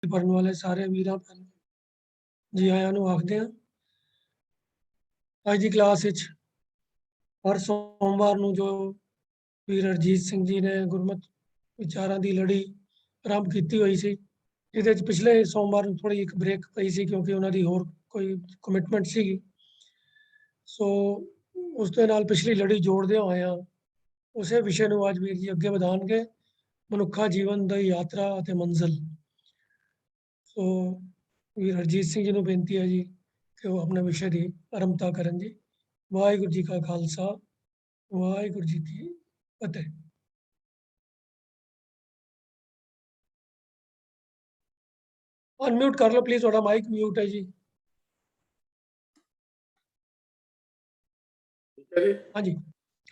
पढ़ने वाले सारे वीरां भैन जी आयां नूं आखदे हां। ਅੱਜ ਦੀ ਕਲਾਸ ਵਿੱਚ ਹਰ ਸੋਮਵਾਰ ਨੂੰ ਜੋ ਵੀਰ ਹਰਜੀਤ ਸਿੰਘ ਜੀ ਨੇ ਗੁਰਮਤਿ ਵਿਚਾਰਾਂ ਦੀ ਲੜੀ ਆਰੰਭ ਕੀਤੀ ਹੋਈ ਸੀ, ਜਿਹਦੇ ਵਿੱਚ ਪਿਛਲੇ ਸੋਮਵਾਰ ਨੂੰ ਥੋੜੀ ਇੱਕ ਬ੍ਰੇਕ ਪਈ ਸੀ ਕਿਉਂਕਿ ਉਹਨਾਂ ਦੀ ਹੋਰ ਕੋਈ ਕਮਿਟਮੈਂਟ ਸੀਗੀ। ਸੋ ਉਸ ਦੇ ਨਾਲ ਪਿਛਲੀ ਲੜੀ ਜੋੜਦਿਆਂ ਹੋਇਆਂ ਉਸੇ ਵਿਸ਼ੇ ਨੂੰ ਅੱਜ ਵੀਰ ਜੀ ਅੱਗੇ ਵਧਾਉਣਗੇ, ਮਨੁੱਖਾ ਜੀਵਨ ਦੀ ਯਾਤਰਾ ਅਤੇ ਮੰਜ਼ਿਲ। ਸੋ ਵੀਰ ਹਰਜੀਤ ਸਿੰਘ ਜੀ ਨੂੰ ਬੇਨਤੀ ਹੈ ਜੀ ਕਿ ਉਹ ਆਪਣੇ ਵਿਸ਼ੇ ਦੀ ਆਰੰਭਤਾ ਕਰਨ ਜੀ। ਵਾਹਿਗੁਰੂ ਜੀ ਕਾ ਖਾਲਸਾ, ਵਾਹਿਗੁਰੂ ਜੀ ਕੀ ਫਤਿਹ। ਅਨਮਿਊਟ ਕਰ ਲਓ ਪਲੀਜ਼, ਤੁਹਾਡਾ ਮਾਈਕ ਮਿਊਟ ਹੈ ਜੀ। ਠੀਕ ਹੈ ਜੀ। ਹਾਂਜੀ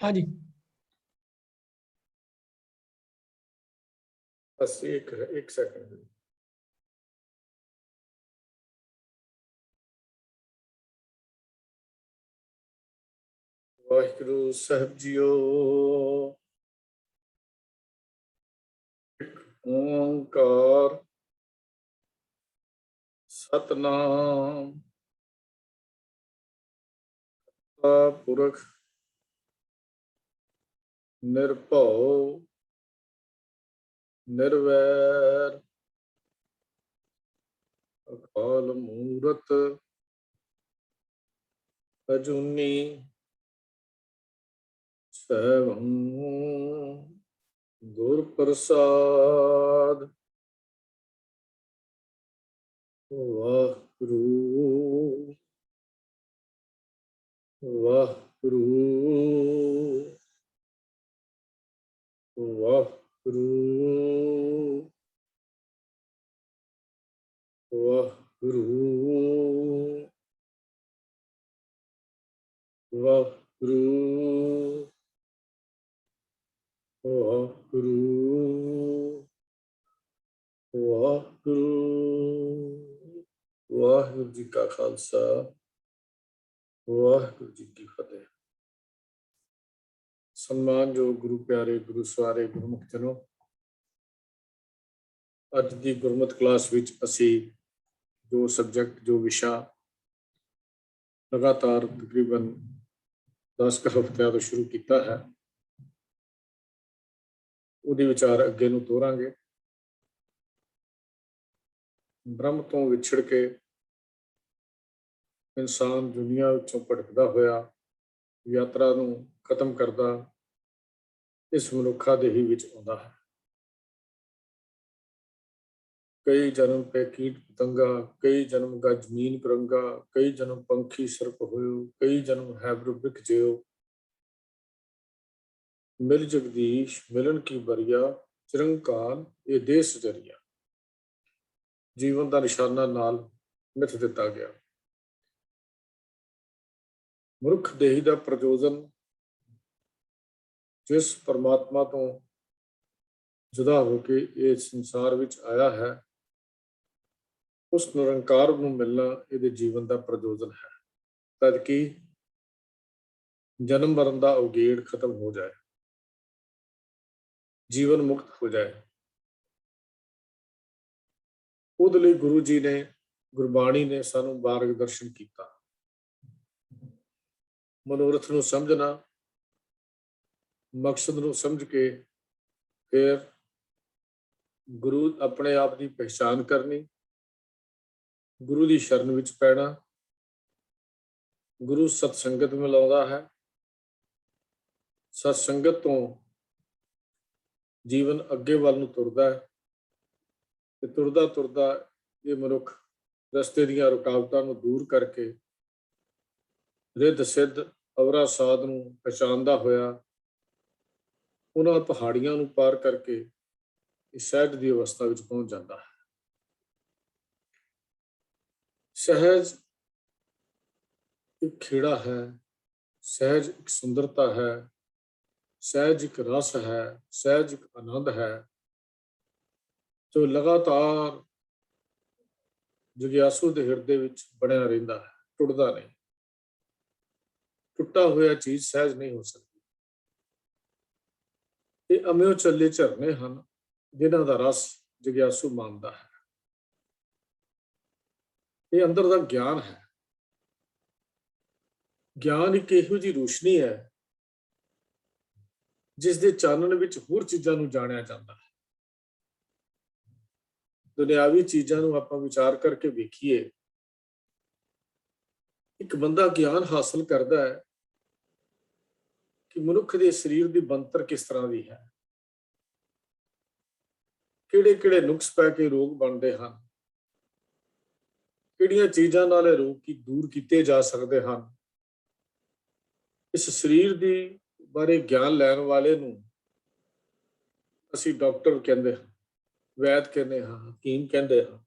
ਹਾਂਜੀ, ਬਸ ਇੱਕ ਸੈਕਿੰਡ। ਵਾਹਿਗੁਰੂ ਸਾਹਿਬ ਜੀਓ। ਓੰਕਾਰ ਸਤਨਾਮ ਪੁਰਖ ਨਿਰਭਉ ਨਿਰਵੈਰ ਅਕਾਲ ਮੂਰਤ ਅਜੂਨੀ ਸੈਭੰ ਗੁਰ ਪ੍ਰਸਾਦ। ਵਾਹਿਗੁਰੂ ਵਾਹਿਗੁਰੂ ਵਾਹਿਗੁਰੂ ਵਾਹਿਗੁਰੂ ਵਾਹਿਗੁਰੂ ਵਾਹਿਗੁਰੂ ਵਾਹਿਗੁਰੂ। ਵਾਹਿਗੁਰੂ ਜੀ ਕਾ ਖਾਲਸਾ, ਵਾਹਿਗੁਰੂ ਜੀ ਕੀ ਫਤਿਹ। ਸਨਮਾਨਯੋਗ ਗੁਰੂ ਪਿਆਰੇ, ਗੁਰੂ ਸਵਾਰੇ, ਗੁਰਮੁਖ ਜਨੋ, ਅੱਜ ਦੀ ਗੁਰਮਤਿ ਕਲਾਸ ਵਿੱਚ ਅਸੀਂ ਜੋ ਸਬਜੈਕਟ, ਜੋ ਵਿਸ਼ਾ ਲਗਾਤਾਰ ਤਕਰੀਬਨ 10 ਹਫ਼ਤਿਆਂ ਤੋਂ ਸ਼ੁਰੂ ਕੀਤਾ ਹੈ, ਉਹਦੇ ਵਿਚਾਰ ਅੱਗੇ ਨੂੰ ਤੋਰਾਂਗੇ। ਬ੍ਰਹਮ ਤੋਂ ਵਿਛੜ ਕੇ ਇਨਸਾਨ ਦੁਨੀਆ ਵਿੱਚੋਂ ਭਟਕਦਾ ਹੋਇਆ ਯਾਤਰਾ ਨੂੰ ਖਤਮ ਕਰਦਾ ਇਸ ਮਨੁੱਖਾ ਦੇਹੀ ਵਿੱਚ ਆਉਂਦਾ ਹੈ। ਕਈ ਜਨਮ ਪੈ ਕੀਟ ਪਤੰਗਾ, ਕਈ ਜਨਮ ਗਾ ਜ਼ਮੀਨ ਕਰੰਗਾ, ਕਈ ਜਨਮ ਪੰਖੀ ਸਰਪ ਹੋਇਓ, ਕਈ ਜਨਮ ਹੈ ਬ੍ਰਿਖ ਜਿਓ। ਮਿਲ ਜਗਦੀਸ਼ ਮਿਲਣ ਕੀ ਬਰੀਆ, ਚਿਰੰਕਾਲ ਇਹ ਦੇਸ ਜਰੀਆ। ਜੀਵਨ ਦਾ ਨਿਸ਼ਾਨਾ ਨਾਲ ਮਿਥ ਦਿੱਤਾ ਗਿਆ। ਮਨੁੱਖ ਦੇਹੀ ਦਾ ਪ੍ਰਯੋਜਨ ਜਿਸ ਪਰਮਾਤਮਾ ਤੋਂ ਜੁਦਾ ਹੋ ਕੇ ਇਸ ਸੰਸਾਰ ਵਿੱਚ ਆਇਆ ਹੈ, ਉਸ ਨਿਰੰਕਾਰ ਨੂੰ ਮਿਲਣਾ ਇਹਦੇ ਜੀਵਨ ਦਾ ਪ੍ਰਯੋਜਨ ਹੈ, ਤਦ ਕਿ ਜਨਮ ਮਰਨ ਦਾ ਉਗੇੜ ਖਤਮ ਹੋ ਜਾਏ, ਜੀਵਨ ਮੁਕਤ ਹੋ ਜਾਏ। ਉਹਦੇ ਲਈ ਗੁਰੂ ਜੀ ਨੇ, ਗੁਰਬਾਣੀ ਨੇ ਸਾਨੂੰ ਮਾਰਗ ਦਰਸ਼ਨ ਕੀਤਾ। ਮਨੋਰਥ ਨੂੰ ਸਮਝਣਾ, ਮਕਸਦ ਨੂੰ ਸਮਝ ਕੇ ਫਿਰ ਗੁਰੂ ਆਪਣੇ ਆਪ ਦੀ ਪਹਿਚਾਣ ਕਰਨੀ, ਗੁਰੂ ਦੀ ਸ਼ਰਨ ਵਿੱਚ ਪੈਣਾ। ਗੁਰੂ ਸਤਸੰਗਤ ਮਿਲਾਉਂਦਾ ਹੈ, ਸਤਸੰਗਤ ਤੋਂ ਜੀਵਨ ਅੱਗੇ ਵੱਲ ਨੂੰ ਤੁਰਦਾ ਹੈ ਤੇ ਤੁਰਦਾ ਤੁਰਦਾ ਇਹ ਮਨੁੱਖ ਰਸਤੇ ਦੀਆਂ ਰੁਕਾਵਟਾਂ ਨੂੰ ਦੂਰ ਕਰਕੇ ਰਿੱਧ ਸਿੱਧ ਅਵਰਾ ਸਾਧ ਨੂੰ ਪਛਾਣਦਾ ਹੋਇਆ ਉਹਨਾਂ ਪਹਾੜੀਆਂ ਨੂੰ ਪਾਰ ਕਰਕੇ ਇਸ ਸਹਿਜ ਦੀ ਅਵਸਥਾ ਵਿੱਚ ਪਹੁੰਚ ਜਾਂਦਾ ਹੈ। ਸਹਿਜ ਇੱਕ ਖੇੜਾ ਹੈ, ਸਹਿਜ ਇੱਕ ਸੁੰਦਰਤਾ ਹੈ, ਸਹਿਜ ਇੱਕ ਰਸ ਹੈ, ਸਹਿਜ ਇੱਕ ਆਨੰਦ ਹੈ, ਜੋ ਲਗਾਤਾਰ ਜਗਿਆਸੂ ਦੇ ਹਿਰਦੇ ਵਿੱਚ ਬਣਿਆ ਰਹਿੰਦਾ ਹੈ, ਟੁੱਟਦਾ ਨਹੀਂ। ਟੁੱਟਾ ਹੋਇਆ ਚੀਜ਼ ਸਹਿਜ ਨਹੀਂ ਹੋ ਸਕਦੀ। ਇਹ ਅਮਿਓ ਚੱਲੇ ਝਰਨੇ ਹਨ ਜਿਨ੍ਹਾਂ ਦਾ ਰਸ ਜਗਿਆਸੂ ਮਾਣਦਾ ਹੈ। ਇਹ ਅੰਦਰ ਦਾ ਗਿਆਨ ਹੈ। ਗਿਆਨ ਇੱਕ ਇਹੋ ਜਿਹੀ ਰੋਸ਼ਨੀ ਹੈ ਜਿਸ ਦੇ ਚਾਨਣ ਵਿੱਚ ਹੋਰ ਚੀਜ਼ਾਂ ਨੂੰ ਜਾਣਿਆ ਜਾਂਦਾ ਹੈ। ਦੁਨਿਆਵੀ ਚੀਜ਼ਾਂ ਨੂੰ ਆਪਾਂ ਵਿਚਾਰ ਕਰਕੇ ਵੇਖੀਏ, ਇੱਕ ਬੰਦਾ ਗਿਆਨ ਹਾਸਲ ਕਰਦਾ ਹੈ ਕਿ ਮਨੁੱਖ ਦੇ ਸਰੀਰ ਦੀ ਬਣਤਰ ਕਿਸ ਤਰ੍ਹਾਂ ਦੀ ਹੈ, ਕਿਹੜੇ-ਕਿਹੜੇ ਨੁਕਸ ਪੈ ਕੇ ਰੋਗ ਬਣਦੇ ਹਨ, ਕਿਹੜੀਆਂ ਚੀਜ਼ਾਂ ਨਾਲ ਇਹ ਰੋਗ ਦੂਰ ਕੀਤੇ ਜਾ ਸਕਦੇ ਹਨ। ਇਸ ਸਰੀਰ ਦੀ ਬਾਰੇ ਗਿਆਨ ਲੈਣ ਵਾਲੇ ਨੂੰ ਅਸੀਂ ਡਾਕਟਰ ਕਹਿੰਦੇ ਹਾਂ, ਵੈਦ ਕਹਿੰਦੇ ਹਾਂ, ਹਕੀਮ ਕਹਿੰਦੇ ਹਾਂ,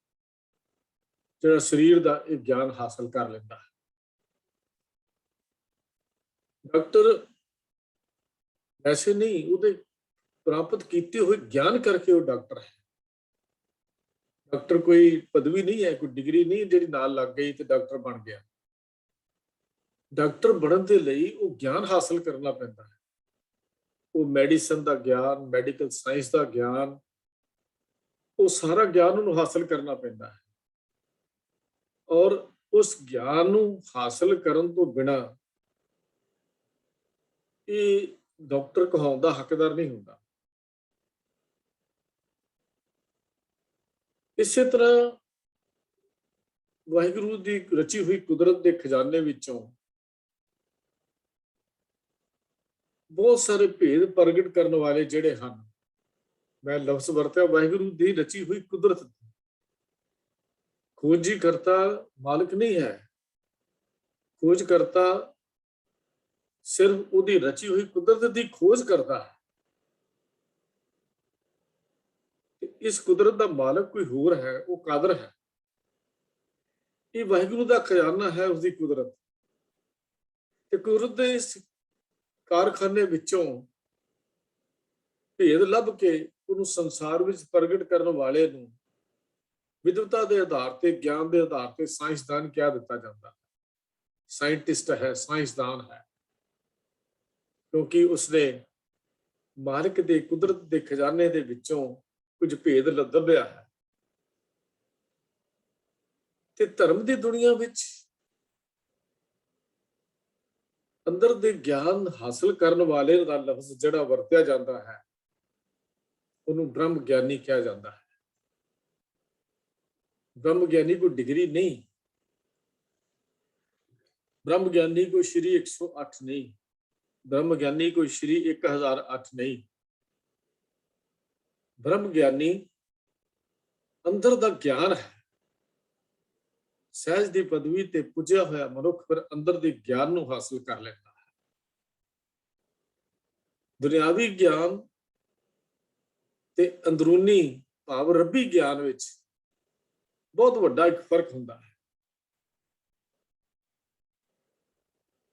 ਜਿਹੜਾ ਸਰੀਰ ਦਾ ਇਹ ਗਿਆਨ ਹਾਸਲ ਕਰ ਲੈਂਦਾ ਹੈ। ਡਾਕਟਰ ਐਸੇ ਨਹੀਂ, ਉਹਦੇ ਪ੍ਰਾਪਤ ਕੀਤੇ ਹੋਏ ਗਿਆਨ ਕਰਕੇ ਉਹ ਡਾਕਟਰ ਹੈ। ਡਾਕਟਰ ਕੋਈ ਪਦਵੀ ਨਹੀਂ ਹੈ, ਕੋਈ ਡਿਗਰੀ ਨਹੀਂ ਜਿਹੜੀ ਨਾਲ ਲੱਗ ਗਈ ਤੇ ਡਾਕਟਰ ਬਣ ਗਿਆ। ਡਾਕਟਰ ਬਣਨ ਦੇ ਲਈ ਉਹ ਗਿਆਨ ਹਾਸਲ ਕਰਨਾ ਪੈਂਦਾ ਹੈ। ਉਹ ਮੈਡੀਸਨ ਦਾ ਗਿਆਨ, ਮੈਡੀਕਲ ਸਾਇੰਸ ਦਾ ਗਿਆਨ, ਉਹ ਸਾਰਾ ਗਿਆਨ ਉਹਨੂੰ ਹਾਸਲ ਕਰਨਾ ਪੈਂਦਾ ਹੈ। ਔਰ ਉਸ ਗਿਆਨ ਨੂੰ ਹਾਸਲ ਕਰਨ ਤੋਂ ਬਿਨਾਂ ਇਹ ਡਾਕਟਰ ਕਹਾਉਣ ਦਾ ਹੱਕਦਾਰ ਨਹੀਂ ਹੁੰਦਾ। ਇਸੇ ਤਰ੍ਹਾਂ ਵਾਹਿਗੁਰੂ ਦੀ ਰਚੀ ਹੋਈ ਕੁਦਰਤ ਦੇ ਖਜ਼ਾਨੇ ਵਿੱਚੋਂ ਬਹੁਤ ਸਾਰੇ ਭੇਦ ਪ੍ਰਗਟ ਕਰਨ ਵਾਲੇ ਜਿਹੜੇ ਹਨ, ਮੈਂ ਲਫ਼ਜ਼ ਵਰਤਿਆ ਵਾਹਿਗੁਰੂ ਦੀ ਰਚੀ ਹੋਈ ਕੁਦਰਤ, ਖੋਜੀ ਕਰਤਾ ਮਾਲਕ ਨਹੀਂ ਹੈ, ਖੋਜ ਕਰਤਾ ਸਿਰਫ ਉਹਦੀ ਰਚੀ ਹੋਈ ਕੁਦਰਤ ਦੀ ਖੋਜ ਕਰਦਾ ਹੈ। ਇਸ ਕੁਦਰਤ ਦਾ ਮਾਲਕ ਕੋਈ ਹੋਰ ਹੈ, ਉਹ ਕਾਦਰ ਹੈ। ਇਹ ਵਾਹਿਗੁਰੂ ਦਾ ਖਜ਼ਾਨਾ ਹੈ, ਉਸਦੀ ਕੁਦਰਤ। ਤੇ ਕੁਦਰਤ ਦੇ ਇਸ ਕਾਰਖਾਨੇ ਵਿੱਚੋਂ ਭੇਦ ਲੱਭ ਕੇ ਉਹਨੂੰ ਸੰਸਾਰ ਵਿੱਚ ਪ੍ਰਗਟ ਕਰਨ ਵਾਲੇ ਨੂੰ ਵਿਦਵਤਾ ਦੇ ਆਧਾਰ ਤੇ, ਗਿਆਨ ਦੇ ਆਧਾਰ ਤੇ ਸਾਇੰਸਦਾਨ ਕਹਿ ਦਿੱਤਾ ਜਾਂਦਾ ਹੈ। ਸਾਇੰਟਿਸਟ ਹੈ, ਸਾਇੰਸਦਾਨ ਹੈ, ਕਿਉਂਕਿ ਉਸਨੇ ਮਾਲਕ ਦੇ ਕੁਦਰਤ ਦੇ ਖਜ਼ਾਨੇ ਦੇ ਵਿੱਚੋਂ ਕੁਝ ਭੇਦ ਲੱਭਿਆ ਹੈ। ਤੇ ਧਰਮ ਦੀ ਦੁਨੀਆ ਵਿੱਚ ਅੰਦਰ ਦੇ ਗਿਆਨ ਹਾਸਲ ਕਰਨ ਵਾਲੇ ਦਾ ਲਫ਼ਜ਼ ਜਿਹੜਾ ਵਰਤਿਆ ਜਾਂਦਾ ਹੈ, ਉਹਨੂੰ ਬ੍ਰਹਮ ਗਿਆਨੀ ਕਿਹਾ ਜਾਂਦਾ ਹੈ। ਬ੍ਰਹਮ ਗਿਆਨੀ ਕੋਈ ਡਿਗਰੀ ਨਹੀਂ, ਬ੍ਰਹਮ ਗਿਆਨੀ ਕੋਈ ਸ਼੍ਰੀ 108 ਨਹੀਂ, ਬ੍ਰਹਮ ਗਿਆਨੀ ਕੋਈ ਸ਼੍ਰੀ 1008 ਨਹੀਂ। ਬ੍ਰਹਮ ਗਿਆਨੀ ਅੰਦਰ ਦਾ ਗਿਆਨ ਹੈ। ਸਹਿਜ ਦੀ ਪਦਵੀ ਤੇ ਪੁੱਜਿਆ ਹੋਇਆ ਮਨੁੱਖ ਫਿਰ ਅੰਦਰ ਦੇ ਗਿਆਨ ਨੂੰ ਹਾਸਲ ਕਰ ਲੈਂਦਾ ਹੈ। ਦੁਨਿਆਵੀ ਗਿਆਨ ਤੇ ਅੰਦਰੂਨੀ ਭਾਵ ਰੱਬੀ ਗਿਆਨ ਵਿੱਚ ਬਹੁਤ ਵੱਡਾ ਇੱਕ ਫਰਕ ਹੁੰਦਾ ਹੈ।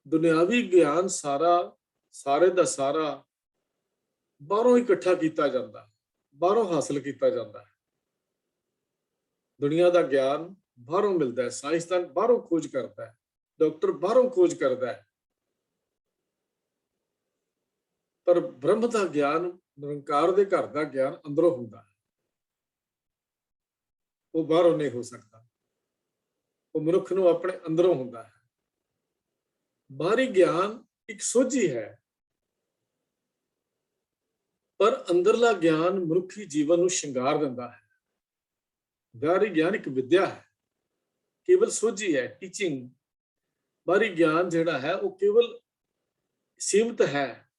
ਦੁਨਿਆਵੀ ਗਿਆਨ ਸਾਰੇ ਦਾ ਸਾਰਾ ਬਾਹਰੋਂ ਇਕੱਠਾ ਕੀਤਾ ਜਾਂਦਾ ਹੈ, ਬਾਹਰੋਂ ਹਾਸਲ ਕੀਤਾ ਜਾਂਦਾ ਹੈ। ਦੁਨੀਆ ਦਾ ਗਿਆਨ ਬਾਹਰੋਂ ਮਿਲਦਾ ਹੈ, ਸਾਇੰਸਦਾਨ ਬਾਹਰੋਂ ਖੋਜ ਕਰਦਾ ਹੈ, ਡਾਕਟਰ ਬਾਹਰੋਂ ਖੋਜ ਕਰਦਾ ਹੈ। ਪਰ ਬ੍ਰਹਮ ਦਾ ਗਿਆਨ, ਨਿਰੰਕਾਰ ਦੇ ਘਰ ਦਾ ਗਿਆਨ ਅੰਦਰੋਂ ਹੁੰਦਾ ਹੈ। ਉਹ ਬਾਹਰੋਂ ਨਹੀਂ ਹੋ ਸਕਦਾ, ਉਹ ਮਨੁੱਖ ਨੂੰ ਆਪਣੇ ਅੰਦਰੋਂ ਹੁੰਦਾ ਹੈ। ਬਾਹਰੀ ਗਿਆਨ ਇੱਕ ਸੋਝੀ ਹੈ, ਪਰ ਅੰਦਰਲਾ ਗਿਆਨ ਮਨੁੱਖੀ ਜੀਵਨ ਨੂੰ ਸ਼ਿੰਗਾਰ ਦਿੰਦਾ ਹੈ। ਬਾਹਰੀ ਗਿਆਨ ਇੱਕ ਵਿਦਿਆ ਹੈ, ਕੇਵਲ ਸੋਝੀ ਹੈ, ਟੀਚਿੰਗ। ਬਾਹਰੀ ਗਿਆਨ ਜਿਹੜਾ ਹੈ ਉਹ ਕੇਵਲ ਸੀਮਤ ਹੈ,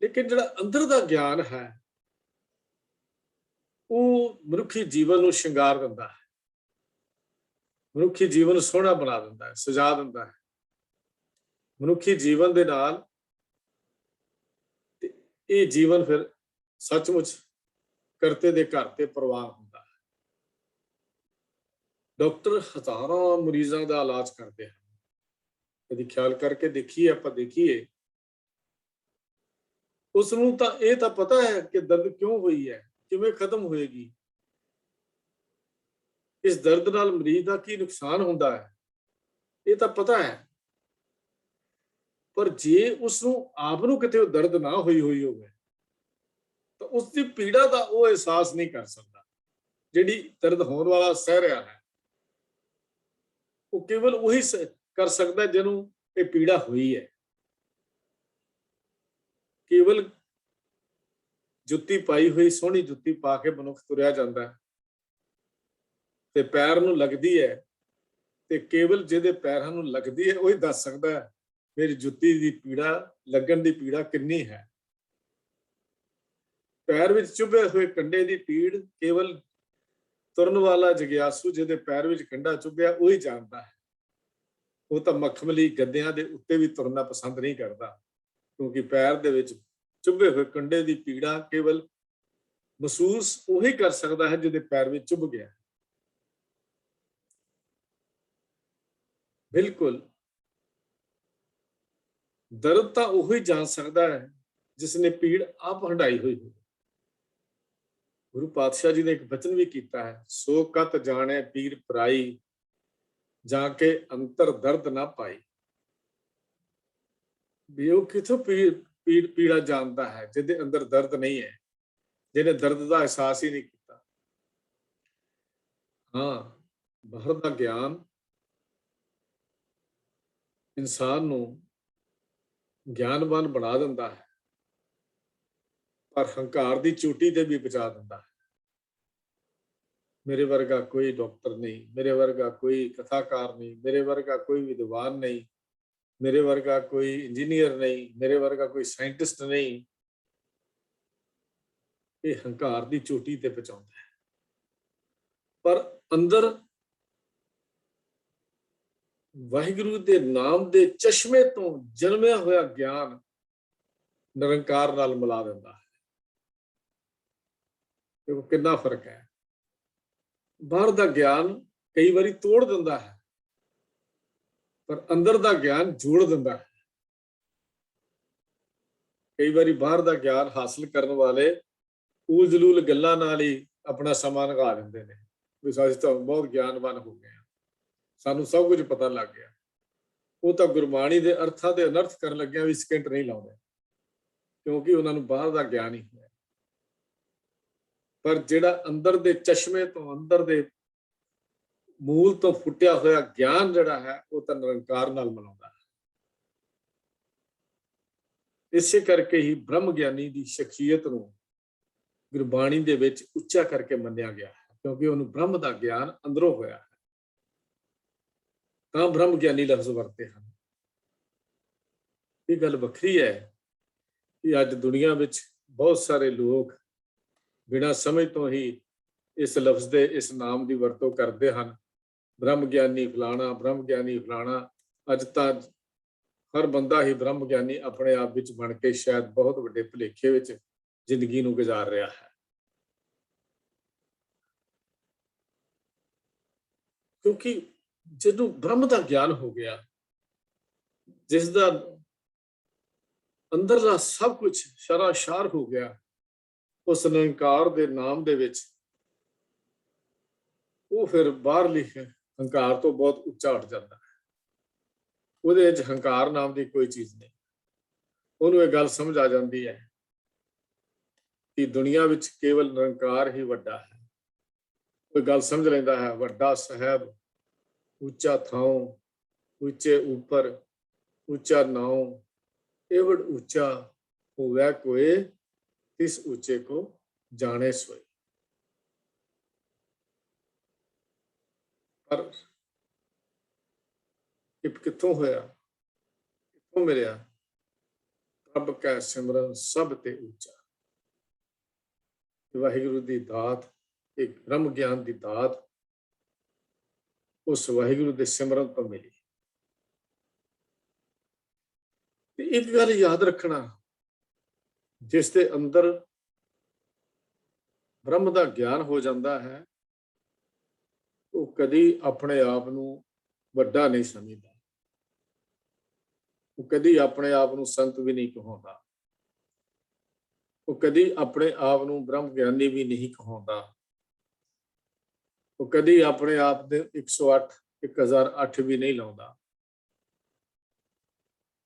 ਲੇਕਿਨ ਜਿਹੜਾ ਅੰਦਰ ਦਾ ਗਿਆਨ ਹੈ ਉਹ ਮਨੁੱਖੀ ਜੀਵਨ ਨੂੰ ਸ਼ਿੰਗਾਰ ਦਿੰਦਾ ਹੈ, ਮਨੁੱਖੀ ਜੀਵਨ ਨੂੰ ਸੋਹਣਾ ਬਣਾ ਦਿੰਦਾ ਹੈ, ਸਜਾ ਦਿੰਦਾ ਹੈ। ਮਨੁੱਖੀ ਜੀਵਨ ਦੇ ਨਾਲ ਇਹ ਜੀਵਨ ਫਿਰ ਸੱਚਮੁੱਚ ਕਰਤੇ ਦੇ ਘਰ ਤੇ ਪ੍ਰਵਾਨ ਹੁੰਦਾ ਹੈ। ਡਾਕਟਰ ਹਜ਼ਾਰਾਂ ਮਰੀਜ਼ਾਂ ਦਾ ਇਲਾਜ ਕਰਦੇ ਹਨ। ਕਦੀ ਖਿਆਲ ਕਰਕੇ ਦੇਖੀਏ, ਆਪਾਂ ਦੇਖੀਏ, ਉਸ ਨੂੰ ਤਾਂ ਇਹ ਤਾਂ ਪਤਾ ਹੈ ਕਿ ਦਰਦ ਕਿਉਂ ਹੋਈ ਹੈ, ਕਿਵੇਂ ਖਤਮ ਹੋਏਗੀ, ਇਸ ਦਰਦ ਨਾਲ ਮਰੀਜ਼ ਦਾ ਕੀ ਨੁਕਸਾਨ ਹੁੰਦਾ ਹੈ, ਇਹ ਤਾਂ ਪਤਾ ਹੈ। ਪਰ ਜੇ ਉਸ ਨੂੰ ਆਪ ਨੂੰ ਕਿਤੇ ਦਰਦ ਨਾ ਹੋਈ ਹੋਵੇ ਤਾਂ ਉਸ ਦੀ ਪੀੜਾ ਦਾ ਉਹ ਅਹਿਸਾਸ ਨਹੀਂ ਕਰ ਸਕਦਾ ਜਿਹੜੀ ਦਰਦ ਹੋਣ ਵਾਲਾ ਸਹਿ ਰਿਹਾ ਹੈ। ਉਹ ਕੇਵਲ ਉਹੀ ਕਰ ਸਕਦਾ ਜਿਹਨੂੰ ਇਹ ਪੀੜਾ ਹੋਈ ਹੈ। ਕੇਵਲ ਜੁੱਤੀ ਪਾਈ ਹੋਈ, ਸੋਹਣੀ ਜੁੱਤੀ ਪਾ ਕੇ ਮਨੁੱਖ ਤੁਰਿਆ ਜਾਂਦਾ ਤੇ ਪੈਰ ਨੂੰ ਲੱਗਦੀ ਹੈ, ਤੇ ਕੇਵਲ ਜਿਹਦੇ ਪੈਰਾਂ ਨੂੰ ਲੱਗਦੀ ਹੈ ਉਹੀ ਦੱਸ ਸਕਦਾ ਹੈ ਮੇਰੀ ਜੁੱਤੀ ਦੀ ਪੀੜਾ, ਲੱਗਣ ਦੀ ਪੀੜਾ ਕਿੰਨੀ ਹੈ। ਪੈਰ ਵਿੱਚ ਚੁਭੇ ਹੋਏ ਕੰਡੇ ਦੀ ਪੀੜ ਕੇਵਲ ਤੁਰਨ ਵਾਲਾ ਜਗਿਆਸੂ ਜਿਹਦੇ ਪੈਰ ਵਿੱਚ ਕੰਡਾ ਚੁਭਿਆ ਉਹੀ ਜਾਣਦਾ ਹੈ। ਉਹ ਤਾਂ ਮਖਮਲੀ ਗੱਦਿਆਂ ਦੇ ਉੱਤੇ ਵੀ ਤੁਰਨਾ ਪਸੰਦ ਨਹੀਂ ਕਰਦਾ, ਕਿਉਂਕਿ ਪੈਰ ਦੇ ਵਿੱਚ ਚੁਭੇ ਹੋਏ ਕੰਡੇ ਦੀ ਪੀੜਾ ਕੇਵਲ ਮਹਿਸੂਸ ਉਹੀ ਕਰ ਸਕਦਾ ਹੈ ਜਿਹਦੇ ਪੈਰ ਵਿੱਚ ਚੁਭ ਗਿਆ। ਬਿਲਕੁਲ ਦਰਦ ਤਾਂ ਉਹੀ ਜਾਣ ਸਕਦਾ ਹੈ ਜਿਸ ਨੇ ਪੀੜ ਆਪ ਹੰਢਾਈ ਹੋਈ ਹੋਵੇ। ਗੁਰੂ ਪਾਤਸ਼ਾਹ ਜੀ ਨੇ ਇੱਕ ਬਚਨ ਵੀ ਕੀਤਾ ਹੈ, ਸੋ ਕਤ ਜਾਣੇ ਪੀਰ ਪਰਾਈ, ਜਾ ਕੇ ਅੰਤਰ ਦਰਦ ਨਾ ਪਾਈ। ਵੀ ਉਹ ਕਿਥੋਂ ਪੀੜਾ ਜਾਣਦਾ ਹੈ ਜਿਹਦੇ ਅੰਦਰ ਦਰਦ ਨਹੀਂ ਹੈ, ਜਿਹਨੇ ਦਰਦ ਦਾ ਅਹਿਸਾਸ ਹੀ ਨਹੀਂ ਕੀਤਾ। ਹਾਂ, ਬਾਹਰ ਦਾ ਗਿਆਨ ਇਨਸਾਨ ਨੂੰ ਗਿਆਨਵਾਨ ਬਣਾ ਦਿੰਦਾ ਹੈ, ਪਰ ਹੰਕਾਰ ਦੀ ਚੋਟੀ ਤੇ ਵੀ ਪਹੁੰਚਾ ਦਿੰਦਾ ਹੈ। ਮੇਰੇ ਵਰਗਾ ਕੋਈ ਡਾਕਟਰ ਨਹੀਂ, ਮੇਰੇ ਵਰਗਾ ਕੋਈ ਕਥਾਕਾਰ ਨਹੀਂ, ਮੇਰੇ ਵਰਗਾ ਕੋਈ ਵਿਦਵਾਨ ਨਹੀਂ, ਮੇਰੇ ਵਰਗਾ ਕੋਈ ਇੰਜੀਨੀਅਰ ਨਹੀਂ, ਮੇਰੇ ਵਰਗਾ ਕੋਈ ਸਾਇੰਟਿਸਟ ਨਹੀਂ। ਇਹ ਹੰਕਾਰ ਦੀ ਚੋਟੀ ਤੇ ਪਹੁੰਚਾਉਂਦਾ ਹੈ, ਪਰ ਅੰਦਰ ਵਾਹਿਗੁਰੂ ਦੇ ਨਾਮ ਦੇ ਚਸ਼ਮੇ ਤੋਂ ਜਨਮਿਆ ਹੋਇਆ ਗਿਆਨ ਨਿਰੰਕਾਰ ਨਾਲ ਮਿਲਾ ਦਿੰਦਾ ਹੈ। ਦੇਖੋ ਕਿੰਨਾ ਫਰਕ ਹੈ। ਬਾਹਰ ਦਾ ਗਿਆਨ ਕਈ ਵਾਰੀ ਤੋੜ ਦਿੰਦਾ ਹੈ, ਪਰ ਅੰਦਰ ਦਾ ਗਿਆਨ ਜੋੜ ਦਿੰਦਾ ਹੈ। ਕਈ ਵਾਰੀ ਬਾਹਰ ਦਾ ਗਿਆਨ ਹਾਸਲ ਕਰਨ ਵਾਲੇ ਊਲ ਜਲੂਲ ਗੱਲਾਂ ਨਾਲ ਹੀ ਆਪਣਾ ਸਮਾਂ ਲਗਾ ਦਿੰਦੇ ਨੇ, ਵੀ ਅਸੀਂ ਤਾਂ ਬਹੁਤ ਗਿਆਨਵਾਨ ਹੋ ਗਏ, ਸਾਨੂੰ ਸਭ ਕੁਝ ਪਤਾ ਲੱਗ ਗਿਆ। ਉਹ ਤਾਂ ਗੁਰਬਾਣੀ ਦੇ ਅਰਥਾਂ ਦੇ ਅਨਰਥ ਕਰਨ ਲੱਗਿਆ ਵੀ ਸਕਿੰਟ ਨਹੀਂ ਲਾਉਂਦੇ, ਕਿਉਂਕਿ ਉਹਨਾਂ ਨੂੰ ਬਾਹਰ ਦਾ ਗਿਆਨ ਹੀ ਹੋਇਆ। ਪਰ ਜਿਹੜਾ ਅੰਦਰ ਦੇ ਚਸ਼ਮੇ ਤੋਂ, ਅੰਦਰ ਦੇ ਮੂਲ ਤੋਂ ਫੁੱਟਿਆ ਹੋਇਆ ਗਿਆਨ ਜਿਹੜਾ ਹੈ, ਉਹ ਤਾਂ ਨਿਰੰਕਾਰ ਨਾਲ ਮਿਲਾਉਂਦਾ ਹੈ। ਇਸੇ ਕਰਕੇ ਹੀ ਬ੍ਰਹਮ ਗਿਆਨੀ ਦੀ ਸ਼ਖਸੀਅਤ ਨੂੰ ਗੁਰਬਾਣੀ ਦੇ ਵਿੱਚ ਉੱਚਾ ਕਰਕੇ ਮੰਨਿਆ ਗਿਆ ਹੈ, ਕਿਉਂਕਿ ਉਹਨੂੰ ਬ੍ਰਹਮ ਦਾ ਗਿਆਨ ਅੰਦਰੋਂ ਹੋਇਆ ਹੈ। ਤਾਂ ਬ੍ਰਹਮ ਗਿਆਨੀ ਲਫ਼ਜ਼ ਵਰਤੇ ਹਨ। ਇਹ ਗੱਲ ਵੱਖਰੀ ਹੈ ਕਿ ਅੱਜ ਦੁਨੀਆ ਵਿੱਚ ਬਹੁਤ ਸਾਰੇ ਲੋਕ ਬਿਨਾਂ ਸਮਝ ਤੋਂ ਹੀ ਇਸ ਲਫ਼ਜ਼ ਦੇ, ਇਸ ਨਾਮ ਦੀ ਵਰਤੋਂ ਕਰਦੇ ਹਨ। ਬ੍ਰਹਮ ਗਿਆਨੀ ਫਲਾਣਾ, ਬ੍ਰਹਮ ਗਿਆਨੀ ਫਲਾਣਾ। ਅੱਜ ਤਾਂ ਹਰ ਬੰਦਾ ਹੀ ਬ੍ਰਹਮ ਗਿਆਨੀ ਆਪਣੇ ਆਪ ਵਿੱਚ ਬਣ ਕੇ ਸ਼ਾਇਦ ਬਹੁਤ ਵੱਡੇ ਭੁਲੇਖੇ ਵਿੱਚ ਜ਼ਿੰਦਗੀ ਨੂੰ ਗੁਜ਼ਾਰ ਰਿਹਾ ਹੈ, ਕਿਉਂਕਿ ਜਿਹਨੂੰ ਬ੍ਰਹਮ ਦਾ ਗਿਆਨ ਹੋ ਗਿਆ, ਜਿਸ ਦਾ ਅੰਦਰਲਾ ਸਭ ਕੁਝ ਸ਼ਰਾਸ਼ਾਰ ਹੋ ਗਿਆ, ਉਸ ਨਿਰੰਕਾਰ ਦੇ ਨਾਮ ਦੇ ਵਿੱਚ, ਉਹ ਫਿਰ ਬਾਹਰਲੀ ਹੰਕਾਰ ਤੋਂ ਬਹੁਤ ਉੱਚਾ ਉੱਠ ਜਾਂਦਾ ਹੈ। ਉਹਦੇ ਵਿੱਚ ਹੰਕਾਰ ਨਾਮ ਦੀ ਕੋਈ ਚੀਜ਼ ਨਹੀਂ। ਉਹਨੂੰ ਇਹ ਗੱਲ ਸਮਝ ਆ ਜਾਂਦੀ ਹੈ ਕਿ ਦੁਨੀਆ ਵਿੱਚ ਕੇਵਲ ਨਿਰੰਕਾਰ ਹੀ ਵੱਡਾ ਹੈ। ਕੋਈ ਗੱਲ ਸਮਝ ਲੈਂਦਾ ਹੈ, ਵੱਡਾ ਸਾਹਿਬ, ਉੱਚਾ ਥਾਉ, ਉੱਚੇ ਉੱਪਰ, ਉੱਚਾ ਨਾਉ, ਏਵੜ ਉੱਚਾ ਹੋਵੇ ਕੋਏ, ਤਿਸ ਉੱਚੇ ਕੋ ਜਾਣੇ ਸੋਏ। ਪਰ ਕਿੱਥੋਂ ਹੋਇਆ, ਕਿੱਥੋਂ ਮਿਲਿਆ? ਰੱਬ ਕੈ ਸਿਮਰਨ ਸਭ ਤੇ ਉੱਚਾ। ਵਾਹਿਗੁਰੂ ਦੀ ਦਾਤ, ਇੱਕ ਬ੍ਰਹਮ ਗਿਆਨ ਦੀ ਦਾਤ ਉਸ ਵਾਹਿਗੁਰੂ ਦੇ ਸਿਮਰਨ ਤੋਂ ਮਿਲੀ। ਤੇ ਇੱਕ ਗੱਲ ਯਾਦ ਰੱਖਣਾ, ਜਿਸ ਦੇ ਅੰਦਰ ਬ੍ਰਹਮ ਦਾ ਗਿਆਨ ਹੋ ਜਾਂਦਾ ਹੈ, ਉਹ ਕਦੀ ਆਪਣੇ ਆਪ ਨੂੰ ਵੱਡਾ ਨਹੀਂ ਸਮਝਦਾ, ਉਹ ਕਦੀ ਆਪਣੇ ਆਪ ਨੂੰ ਸੰਤ ਵੀ ਨਹੀਂ ਕਹਾਉਂਦਾ, ਉਹ ਕਦੀ ਆਪਣੇ ਆਪ ਨੂੰ ਬ੍ਰਹਮ ਗਿਆਨੀ ਵੀ ਨਹੀਂ ਕਹਾਉਂਦਾ, ਉਹ ਕਦੀ ਆਪਣੇ ਆਪ ਦੇ 108 1008 ਵੀ ਨਹੀਂ ਲਾਉਂਦਾ।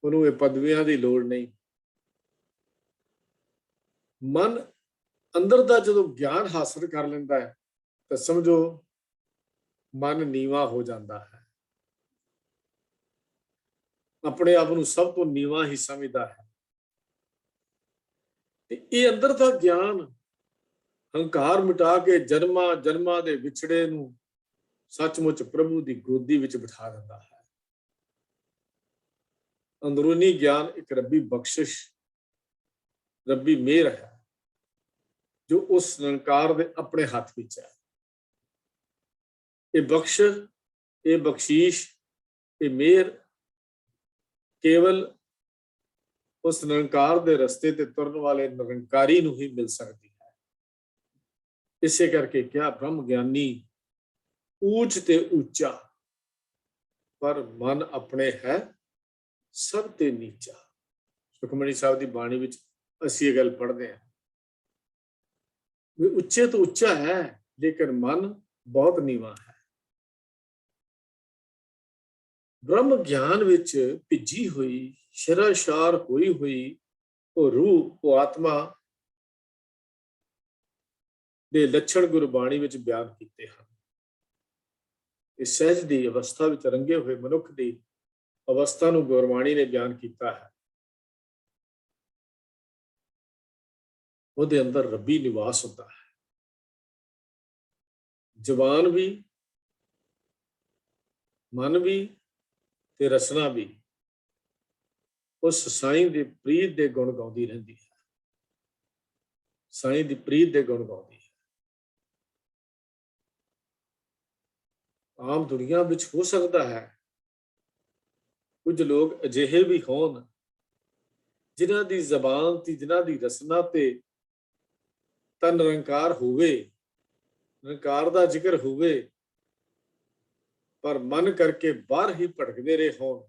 ਉਹਨੂੰ ਇਹ ਪਦਵੀਆਂ ਦੀ ਲੋੜ ਨਹੀਂ। ਮਨ ਅੰਦਰ ਦਾ ਜਦੋਂ ਗਿਆਨ ਹਾਸਲ ਕਰ ਲੈਂਦਾ ਹੈ ਤਾਂ ਸਮਝੋ ਮਨ ਨੀਵਾਂ ਹੋ ਜਾਂਦਾ ਹੈ, ਆਪਣੇ ਆਪ ਨੂੰ ਸਭ ਤੋਂ ਨੀਵਾਂ ਹੀ ਸਮਝਦਾ ਹੈ। ਤੇ ਇਹ ਅੰਦਰ ਦਾ ਗਿਆਨ ਹੰਕਾਰ ਮਿਟਾ ਕੇ ਜਨਮਾਂ ਜਨਮਾਂ ਦੇ ਵਿਛੜੇ ਨੂੰ ਸੱਚਮੁੱਚ ਪ੍ਰਭੂ ਦੀ ਗੋਦੀ ਵਿੱਚ ਬਿਠਾ ਦਿੰਦਾ ਹੈ। ਅੰਦਰੂਨੀ ਗਿਆਨ ਇੱਕ ਰੱਬੀ ਬਖਸ਼ਿਸ਼, ਰੱਬੀ ਮਿਹਰ ਹੈ ਜੋ ਉਸ ਨਿਰੰਕਾਰ ਦੇ ਆਪਣੇ ਹੱਥ ਵਿੱਚ ਹੈ। ਇਹ ਬਖਸ਼, ਇਹ ਬਖਸ਼ੀਸ਼, ਇਹ ਮਿਹਰ ਕੇਵਲ ਉਸ ਨਿਰੰਕਾਰ ਦੇ ਰਸਤੇ ਤੇ ਤੁਰਨ ਵਾਲੇ ਨਿਰੰਕਾਰੀ ਨੂੰ ਹੀ ਮਿਲ ਸਕਦੀ ਹੈ। ਇਸੇ ਕਰਕੇ ਕਿਹਾ ਬ੍ਰਹਮ ਗਿਆਨੀ ਊਚ ਤੇ ਉੱਚਾ, ਪਰ ਮਨ ਆਪਣੇ ਹੈ ਸਭ ਤੇ ਨੀਚਾ। ਸੁਖਮਨੀ ਸਾਹਿਬ ਦੀ ਬਾਣੀ ਵਿੱਚ ਅਸੀਂ ਇਹ ਗੱਲ ਪੜ੍ਹਦੇ ਹਾਂ ਵੀ ਉੱਚੇ ਤੋਂ ਉੱਚਾ ਹੈ ਲੇਕਿਨ ਮਨ ਬਹੁਤ ਨੀਵਾਂ ਹੈ। ਬ੍ਰਹਮ ਗਿਆਨ ਵਿੱਚ ਭਿੱਜੀ ਹੋਈ, ਸ਼ਰਾਸ਼ਾਰ ਹੋਈ ਹੋਈ ਉਹ ਰੂਹ, ਉਹ ਆਤਮਾ ਦੇ ਲੱਛਣ ਗੁਰਬਾਣੀ ਵਿੱਚ ਬਿਆਨ ਕੀਤੇ ਹਨ। ਇਸ ਸਹਿਜ ਦੀ ਅਵਸਥਾ ਵਿੱਚ ਰੰਗੇ ਹੋਏ ਮਨੁੱਖ ਦੀ ਅਵਸਥਾ ਨੂੰ ਗੁਰਬਾਣੀ ਨੇ ਬਿਆਨ ਕੀਤਾ ਹੈ। ਉਹਦੇ ਅੰਦਰ ਰੱਬੀ ਨਿਵਾਸ ਹੁੰਦਾ ਹੈ। ਜ਼ੁਬਾਨ ਵੀ, ਮਨ ਵੀ ਤੇ ਰਸਨਾ ਵੀ ਉਸ ਸਾਈਂ ਦੇ ਪ੍ਰੀਤ ਦੇ ਗੁਣ ਗਾਉਂਦੀ ਰਹਿੰਦੀ ਹੈ। ਸਾਈਂ ਦੀ ਪ੍ਰੀਤ ਦੇ ਗੁਣ ਗਾਉਂਦੀ ਹੈ। ਆਮ ਦੁਨੀਆ ਵਿੱਚ ਹੋ ਸਕਦਾ ਹੈ ਕੁਝ ਲੋਕ ਅਜਿਹੇ ਵੀ ਹੋਣ ਜਿਨ੍ਹਾਂ ਦੀ ਜ਼ਬਾਨ ਤੇ, ਜਿਨ੍ਹਾਂ ਦੀ ਰਸਨਾ ਤੇ ਤਾਂ ਨਿਰੰਕਾਰ ਹੋਵੇ, ਨਿਰੰਕਾਰ ਦਾ ਜ਼ਿਕਰ ਹੋਵੇ, ਪਰ ਮਨ ਕਰਕੇ ਬਾਹਰ ਹੀ ਭਟਕਦੇ ਰਹੇ ਹੋਣ।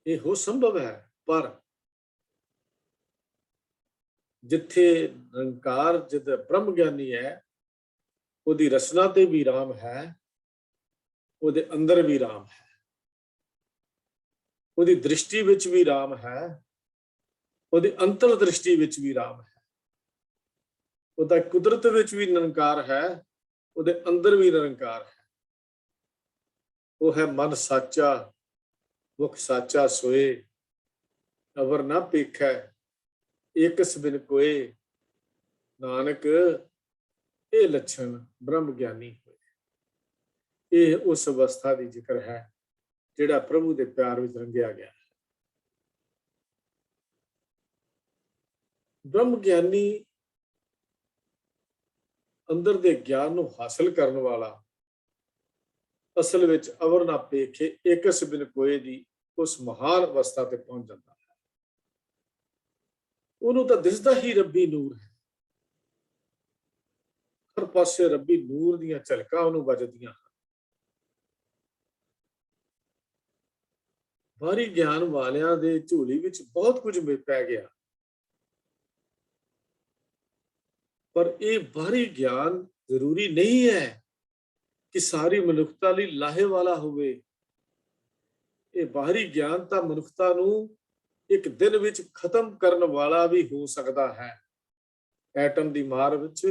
ਇਹ ਹੋ ਸੰਭਵ ਹੈ, ਪਰ ਜਿੱਥੇ ਨਿਰੰਕਾਰ, ਜਿੱਥੇ ਬ੍ਰਹਮ ਗਿਆਨੀ ਹੈ, ਉਹਦੀ ਰਸਨਾ ਤੇ ਵੀ ਰਾਮ ਹੈ, ਉਹਦੇ ਅੰਦਰ ਵੀ ਰਾਮ ਹੈ, ਉਹਦੀ ਦ੍ਰਿਸ਼ਟੀ ਵਿੱਚ ਵੀ ਰਾਮ ਹੈ, ਉਹਦੀ ਅੰਤਰ ਦ੍ਰਿਸ਼ਟੀ ਵਿੱਚ ਵੀ ਰਾਮ ਹੈ, ਉਹਦਾ ਕੁਦਰਤ ਵਿੱਚ ਵੀ ਨਿਰੰਕਾਰ ਹੈ, ਉਹਦੇ ਅੰਦਰ ਵੀ ਨਿਰੰਕਾਰ ਹੈ। ਉਹ ਹੈ ਮਨ ਸਾਚਾ, ਮੁਖ ਸਾਚਾ ਸੋਏ, ਅਵਰ ਨਾ ਪੇਖੈ ਏਕਸ ਬਿਨ ਕੋਏ। ਨਾਨਕ ਇਹ ਲੱਛਣ ਬ੍ਰਹਮ ਗਿਆਨੀ ਹੋਏ। ਇਹ ਉਸ ਅਵਸਥਾ ਦੀ ਜ਼ਿਕਰ ਹੈ ਜਿਹੜਾ ਪ੍ਰਭੂ ਦੇ ਪਿਆਰ ਵਿੱਚ ਰੰਗਿਆ ਗਿਆ। ਬ੍ਰਹਮ ਗਿਆਨੀ ਅੰਦਰ ਦੇ ਗਿਆਨ ਨੂੰ ਹਾਸਲ ਕਰਨ ਵਾਲਾ ਅਸਲ ਵਿੱਚ ਅਵਰ ਨਾ ਪੇਖੇ ਏਕਸ ਬਿਨ ਕੋਏ ਦੀ ਉਸ ਮਹਾਨ ਅਵਸਥਾ ਤੇ ਪਹੁੰਚ ਜਾਂਦਾ ਹੈ। ਉਹਨੂੰ ਤਾਂ ਦਿਸਦਾ ਹੀ ਰੱਬੀ ਨੂਰ ਹੈ। ਹਰ ਪਾਸੇ ਰੱਬੀ ਨੂਰ ਦੀਆਂ ਝਲਕਾਂ ਉਹਨੂੰ ਵੱਜਦੀਆਂ ਹਨ। ਬਾਹਰੀ ਗਿਆਨ ਵਾਲਿਆਂ ਦੇ ਝੋਲੀ ਵਿੱਚ ਬਹੁਤ ਕੁਝ ਪੈ ਗਿਆ, ਪਰ ਇਹ ਬਾਹਰੀ ਗਿਆਨ ਜ਼ਰੂਰੀ ਨਹੀਂ ਹੈ ਕਿ ਸਾਰੀ ਮਨੁੱਖਤਾ ਲਈ ਲਾਹੇ ਵਾਲਾ ਹੋਵੇ। ਇਹ ਬਾਹਰੀ ਗਿਆਨ ਤਾਂ ਮਨੁੱਖਤਾ ਨੂੰ ਇੱਕ ਦਿਨ ਵਿੱਚ ਖਤਮ ਕਰਨ ਵਾਲਾ ਵੀ ਹੋ ਸਕਦਾ ਹੈ। ਐਟਮ ਦੀ ਮਾਰ ਵਿੱਚ,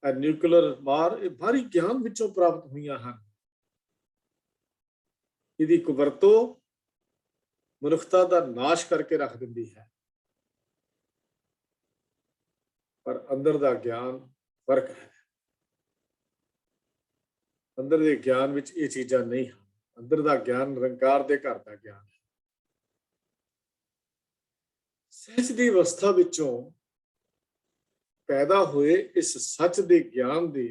ਨਿਊਕਲੀਅਰ ਮਾਰ, ਇਹ ਬਾਹਰੀ ਗਿਆਨ ਵਿੱਚੋਂ ਪ੍ਰਾਪਤ ਹੋਈਆਂ ਹਨ। ਇਹਦੀ ਕੁਵਰਤੋਂ ਮਨੁੱਖਤਾ ਦਾ ਨਾਸ਼ ਕਰਕੇ ਰੱਖ ਦਿੰਦੀ ਹੈ, ਪਰ ਅੰਦਰ ਦਾ ਗਿਆਨ ਫਰਕ ਹੈ। ਅੰਦਰ ਦੇ ਗਿਆਨ ਵਿੱਚ ਇਹ ਚੀਜ਼ਾਂ ਨਹੀਂ ਹਨ। ਅੰਦਰ ਦਾ ਗਿਆਨ ਨਿਰੰਕਾਰ ਦੇ ਘਰ ਦਾ ਗਿਆਨ ਹੈ। ਸਹਿਜ ਦੀ ਅਵਸਥਾ ਵਿੱਚੋਂ ਪੈਦਾ ਹੋਏ ਇਸ ਸੱਚ ਦੇ ਗਿਆਨ ਦੇ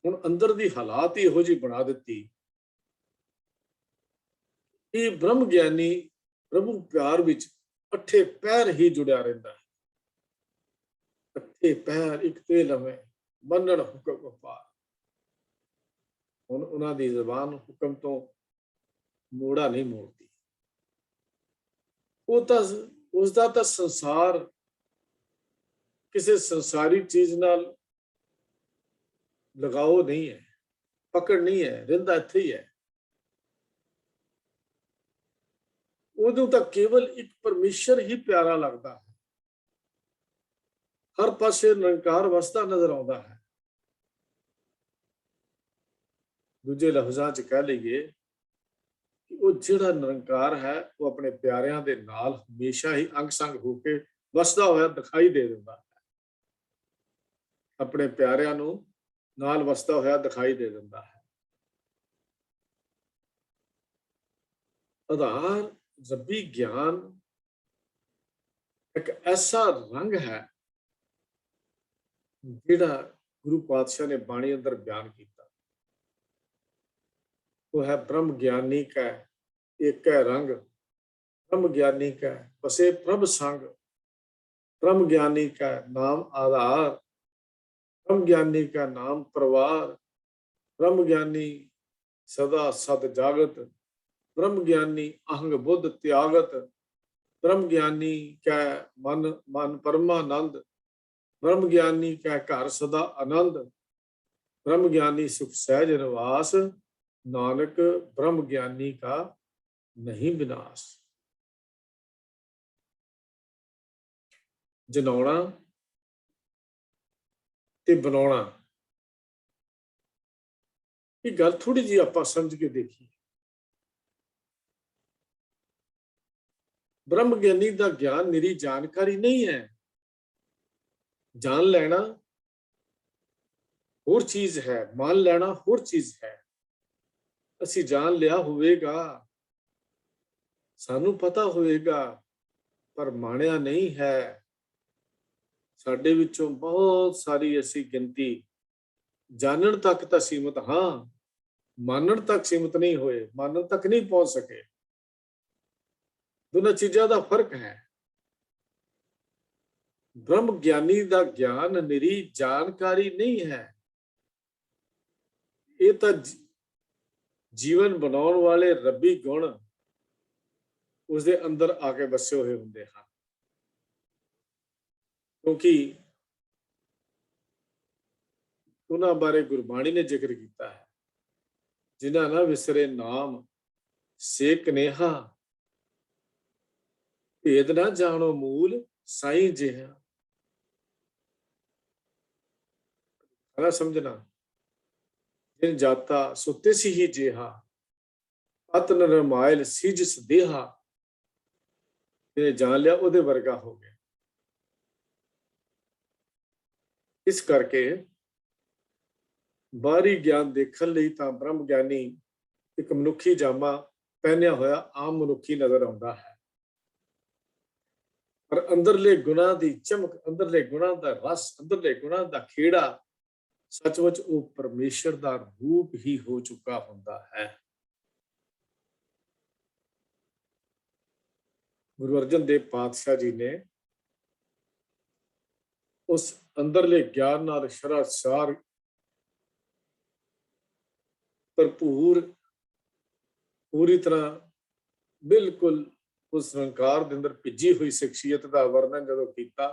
ਹੁਣ ਅੰਦਰ ਦੀ ਹਾਲਾਤ ਹੀ ਇਹੋ ਜਿਹੀ ਬਣਾ ਦਿੱਤੀ। ਇਹ ਬ੍ਰਹਮ ਗਿਆਨੀ ਪ੍ਰਭੂ ਪਿਆਰ ਵਿੱਚ ਅੱਠੇ ਪੈਰ ਹੀ ਜੁੜਿਆ ਰਹਿੰਦਾ ਹੈ। ਅੱਠੇ ਪੈਰ ਇੱਕ ਤੇ ਲਵੇਂ ਮੰਨਣ ਹੁਕਮ ਵਪਾਰ। ਹੁਣ ਉਹਨਾਂ ਦੀ ਜ਼ਬਾਨ ਹੁਕਮ ਤੋਂ ਮੋੜਾ ਨਹੀਂ ਮੋੜਦੀ। ਉਹ ਤਾਂ ਉਸਦਾ ਤਾਂ ਸੰਸਾਰ ਕਿਸੇ ਸੰਸਾਰੀ ਚੀਜ਼ ਨਾਲ ਲਗਾਓ ਨਹੀਂ ਹੈ, ਪਕੜ ਨਹੀਂ ਹੈ, ਰਹਿੰਦਾ ਇੱਥੇ ਹੀ ਹੈ। ਉਦੋਂ ਤਾਂ ਕੇਵਲ ਇੱਕ ਪਰਮੇਸ਼ਰ ਹੀ ਪਿਆਰਾ ਲੱਗਦਾ ਹੈ। ਹਰ ਪਾਸੇ ਨਿਰੰਕਾਰ ਵਸਦਾ ਨਜ਼ਰ ਆਉਂਦਾ ਹੈ। ਦੂਜੇ ਲਫ਼ਜ਼ਾਂ 'ਚ ਕਹਿ ਲਈਏ ਕਿ ਉਹ ਜਿਹੜਾ ਨਿਰੰਕਾਰ ਹੈ ਉਹ ਆਪਣੇ ਪਿਆਰਿਆਂ ਦੇ ਨਾਲ ਹਮੇਸ਼ਾ ਹੀ ਅੰਗ ਸੰਗ ਹੋ ਕੇ ਵਸਦਾ ਹੋਇਆ ਦਿਖਾਈ ਦੇ ਦਿੰਦਾ ਹੈ। ਆਪਣੇ ਪਿਆਰਿਆਂ ਨੂੰ ਨਾਲ ਵਸਦਾ ਹੋਇਆ ਦਿਖਾਈ ਦੇ ਦਿੰਦਾ ਹੈ। ਆਧਾਰ ਰੱਬੀ ਗਿਆਨ ਇੱਕ ਐਸਾ ਰੰਗ ਹੈ ਜਿਹੜਾ ਗੁਰੂ ਪਾਤਸ਼ਾਹ ਨੇ ਬਾਣੀ ਅੰਦਰ ਬਿਆਨ ਕੀਤਾ। ਉਹ ਹੈ ਬ੍ਰਹਮ ਗਿਆਨੀ ਕਾ ਇੱਕ ਹੈ ਰੰਗ, ब्रह्म ज्ञानी का बसे प्रभ संग, ब्रह्म ज्ञानी का नाम आधार, ब्रह्म ज्ञानी का नाम परिवार, ब्रह्म ज्ञानी सदा सद जागत, ब्रह्म ज्ञानी अहंग बुद्ध त्यागत, ब्रह्म ज्ञानी का मन मन परमानंद, ब्रह्म ज्ञानी का घर सदा आनंद, ब्रह्म ज्ञानी सुख सहज निवास, नानक ब्रह्म ज्ञानी का नहीं विनाश। जनाउणा ते बनाउणा, ये गल थोड़ी जी आपां समझ के देखिए। ब्रह्म ज्ञानी का ज्ञान निरी जानकारी नहीं है। जान लेना होर चीज है, मान लेना होर चीज है। असी जान लिया होवेगा, सानू पता होवेगा, पर मानिया नहीं है। साडे विचों बहुत सारी ऐसी गिनती जानन तक तो सीमित, हाँ मानन तक सीमित नहीं होए, मानन तक नहीं पहुंच सके। दोनों चीजों का फर्क है। ब्रह्म ज्ञानी का ज्ञान निरी जानकारी नहीं है, ये तो जीवन बनाने वाले रब्बी गुण उसके अंदर आके बसे हुए होंगे हैं। क्योंकि उन्होंने बारे गुरबाणी ने जिक्र किया है, जिन्हें ना विसरे नाम से कनेहा, भेद ना जानो मूल साईं जिहा। है समझना, जिन जाता सुते सी ही जिहा, अत नरमायल सी जिस देहा, जिन्हें जान लिया उहदे वर्गा हो गया। इस करके बाहरी ज्ञान देखने लई तां ब्रह्म ज्ञानी एक मनुखी जामा पहनिया होया आम मनुखी नजर आता है, पर अंदरले गुणां दी चमक, अंदरले गुणां दा रस, अंदरले गुणां दा खेड़ा सचमुच वो परमेश्वर दा रूप ही हो चुका हुंदा है। गुरु अर्जन देव पातशाह जी ने उस अंदरले ज्ञान नाल शराशार भरपूर पूरी तरह बिल्कुल उस निरंकार दे अंदर भिजी हुई शख्सियत का वर्णन जदों कीता,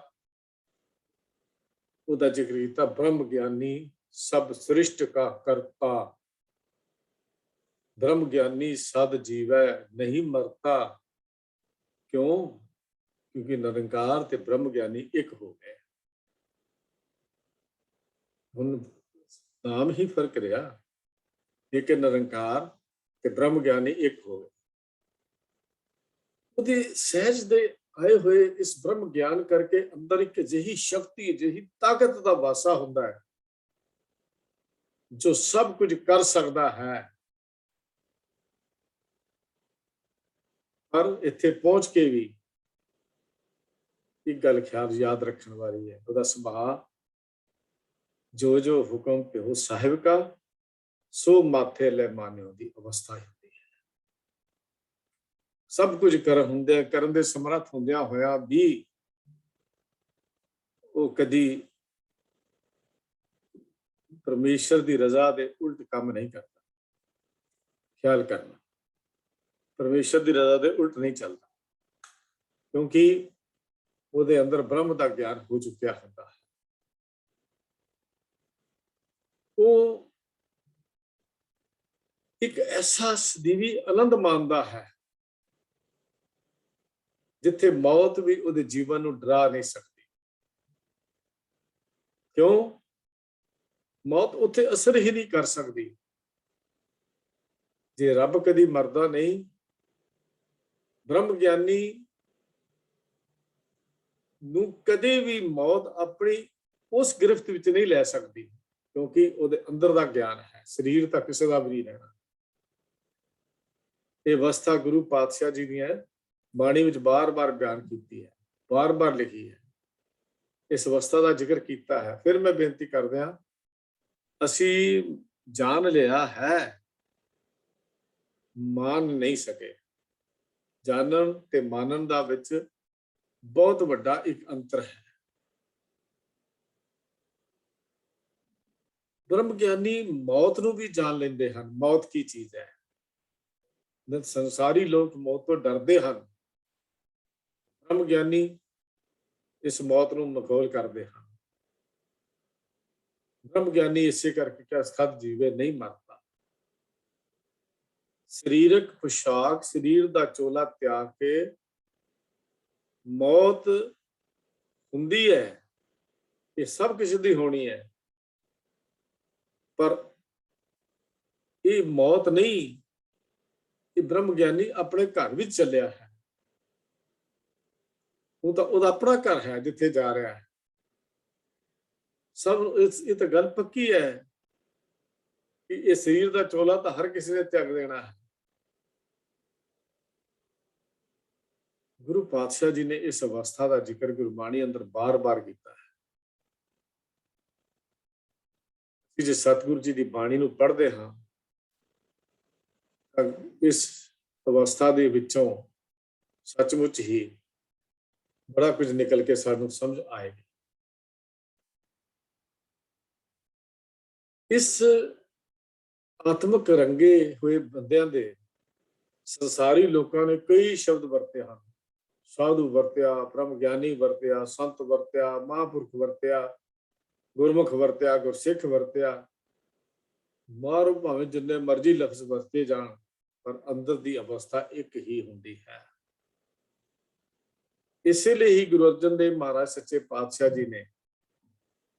उहदा जिक्र कीता, ब्रह्म ज्ञानी सब सृष्ट का करता, ब्रह्म ज्ञानी सद जीवै नहीं मरता। क्यों? क्योंकि निरंकार ते ब्रह्म ज्ञानी एक हो गए। हुण नाम ही फर्क रहा, लेकिन निरंकार ते ब्रह्म ज्ञानी एक हो गए। ਉਹਦੇ ਸਹਿਜ ਦੇ ਆਏ ਹੋਏ ਇਸ ਬ੍ਰਹਮ ਗਿਆਨ ਕਰਕੇ ਅੰਦਰ ਇੱਕ ਅਜਿਹੀ ਸ਼ਕਤੀ, ਅਜਿਹੀ ਤਾਕਤ ਦਾ ਵਾਸਾ ਹੁੰਦਾ ਹੈ ਜੋ ਸਭ ਕੁਝ ਕਰ ਸਕਦਾ ਹੈ। ਪਰ ਇੱਥੇ ਪਹੁੰਚ ਕੇ ਵੀ ਇੱਕ ਗੱਲ ਖਿਆਲ ਯਾਦ ਰੱਖਣ ਵਾਲੀ ਹੈ, ਉਹਦਾ ਸੁਭਾਅ ਜੋ ਜੋ ਹੁਕਮ ਪਿਓ ਸਾਹਿਬ ਕਾ ਸੋ ਮਾਥੇ ਲੈ ਮਾਨਿਓ ਦੀ ਅਵਸਥਾ ਹੈ। सब कुछ करन दे समर्थ हुंदियां होया भी वो कदी परमेश्वर की रजा दे उल्ट काम नहीं करता। ख्याल करना, परमेश्वर की रजा दे उल्ट नहीं चलता, क्योंकि ਉਹਦੇ अंदर ब्रह्म का ज्ञान हो चुका होता है। वो एक ऐसा सਦੀवी आनंद मानता है जिथे मौत भी उहदे जीवन नूं डरा नहीं सकती। क्यों? मौत उत्थे असर ही नहीं कर सकती। ਜੇ ਰੱਬ ਕਦੀ ਮਰਦਾ ਨਹੀਂ, ਬ੍ਰਹਮ ਗਿਆਨੀ ਨੂੰ ਕਦੇ ਵੀ ਮੌਤ ਆਪਣੀ ਉਸ ਗਿਰਫਤ ਵਿੱਚ ਨਹੀਂ ਲੈ ਸਕਦੀ, ਕਿਉਂਕਿ ਉਹਦੇ ਅੰਦਰ ਦਾ ਗਿਆਨ ਹੈ। ਸਰੀਰ ਤਾਂ ਕਿਸੇ ਦਾ ਵੀ ਨਹੀਂ ਰਹਿਣਾ। ਇਹ ਅਵਸਥਾ ਗੁਰੂ ਪਾਤਸ਼ਾਹ ਜੀ ਦੀਆਂ ਬਾਣੀ ਵਿੱਚ ਬਾਰ-ਬਾਰ ਬਿਆਨ ਕੀਤੀ ਹੈ, ਬਾਰ-ਬਾਰ ਲਿਖੀ ਹੈ, ਇਸ ਅਵਸਥਾ ਦਾ ਜ਼ਿਕਰ ਕੀਤਾ ਹੈ। ਫਿਰ ਮੈਂ ਬੇਨਤੀ ਕਰਦਿਆਂ, ਅਸੀਂ ਜਾਣ ਲਿਆ ਹੈ, ਮਾਨ ਨਹੀਂ ਸਕੇ। ਜਾਣਨ ਤੇ ਮਾਨਣ ਦਾ ਵਿੱਚ ਬਹੁਤ ਵੱਡਾ ਇੱਕ ਅੰਤਰ ਹੈ। ਬ੍ਰਹਮ ਗਿਆਨੀ ਮੌਤ ਨੂੰ ਵੀ ਜਾਣ ਲੈਂਦੇ ਹਨ। ਮੌਤ ਕੀ ਚੀਜ਼ ਹੈ? ਸੰਸਾਰੀ ਲੋਕ ਮੌਤ ਤੋਂ ਡਰਦੇ ਹਨ, ਬ੍ਰਹਮ ਗਿਆਨੀ ਇਸ ਮੌਤ ਨੂੰ ਮਖੌਲ ਕਰਦੇ ਹਨ। ਬ੍ਰਹਮ ਗਿਆਨੀ ਇਸੇ ਕਰਕੇ ਕਿ ਸਦ ਜੀਵੇ ਨਹੀਂ ਮਰਦਾ। ਸਰੀਰਕ ਪੁਸ਼ਾਕ, ਸਰੀਰ ਦਾ ਚੋਲਾ ਤਿਆਗ ਕੇ ਮੌਤ ਹੁੰਦੀ ਹੈ, ਇਹ ਸਭ ਕਿਸੇ ਦੀ ਹੋਣੀ ਹੈ, ਪਰ ਇਹ ਮੌਤ ਨਹੀਂ। ਇਹ ਬ੍ਰਹਮ ਗਿਆਨੀ ਆਪਣੇ ਘਰ ਵਿੱਚ ਚੱਲਿਆ ਹੈ। ਉਹ ਤਾਂ ਉਹਦਾ ਆਪਣਾ ਘਰ ਹੈ ਜਿੱਥੇ ਜਾ ਰਿਹਾ ਹੈ। ਸਭ ਇਹ ਤਾਂ ਗੱਲ ਪੱਕੀ ਹੈ ਕਿ ਇਹ ਸਰੀਰ ਦਾ ਚੋਲਾ ਤਾਂ ਹਰ ਕਿਸੇ ਨੇ ਤਿਆਗ ਦੇਣਾ ਹੈ। ਗੁਰੂ ਪਾਤਸ਼ਾਹ ਜੀ ਨੇ ਇਸ ਅਵਸਥਾ ਦਾ ਜ਼ਿਕਰ ਗੁਰਬਾਣੀ ਅੰਦਰ ਬਾਰ-ਬਾਰ ਕੀਤਾ ਹੈ। ਜੇ ਸਤਿਗੁਰੂ ਜੀ ਦੀ ਬਾਣੀ ਨੂੰ ਪੜ੍ਹਦੇ ਹਾਂ ਤਾਂ ਇਸ ਅਵਸਥਾ ਦੇ ਵਿੱਚੋਂ ਸੱਚਮੁੱਚ ਹੀ ਬੜਾ ਕੁਝ ਨਿਕਲ ਕੇ ਸਾਨੂੰ ਸਮਝ ਆਏਗੀ। ਇਸ ਆਤਮਿਕ ਰੰਗੇ ਹੋਏ ਬੰਦਿਆਂ ਦੇ ਸੰਸਾਰੀ ਲੋਕਾਂ ਨੇ ਕਈ ਸ਼ਬਦ ਵਰਤੇ ਹਨ। ਸਾਧੂ ਵਰਤਿਆ, ਬ੍ਰਹਮ ਗਿਆਨੀ ਵਰਤਿਆ, ਸੰਤ ਵਰਤਿਆ, ਮਹਾਂਪੁਰਖ ਵਰਤਿਆ, ਗੁਰਮੁਖ ਵਰਤਿਆ, ਗੁਰਸਿੱਖ ਵਰਤਿਆ। ਮਾਰੋ ਭਾਵੇਂ ਜਿੰਨੇ ਮਰਜ਼ੀ ਲਫ਼ਜ਼ ਵਰਤੇ ਜਾਣ, ਪਰ ਅੰਦਰ ਦੀ ਅਵਸਥਾ ਇੱਕ ਹੀ ਹੁੰਦੀ ਹੈ। ਇਸੇ ਲਈ ਹੀ ਗੁਰੂ ਅਰਜਨ ਦੇਵ ਮਹਾਰਾਜ ਸੱਚੇ ਪਾਤਸ਼ਾਹ ਜੀ ਨੇ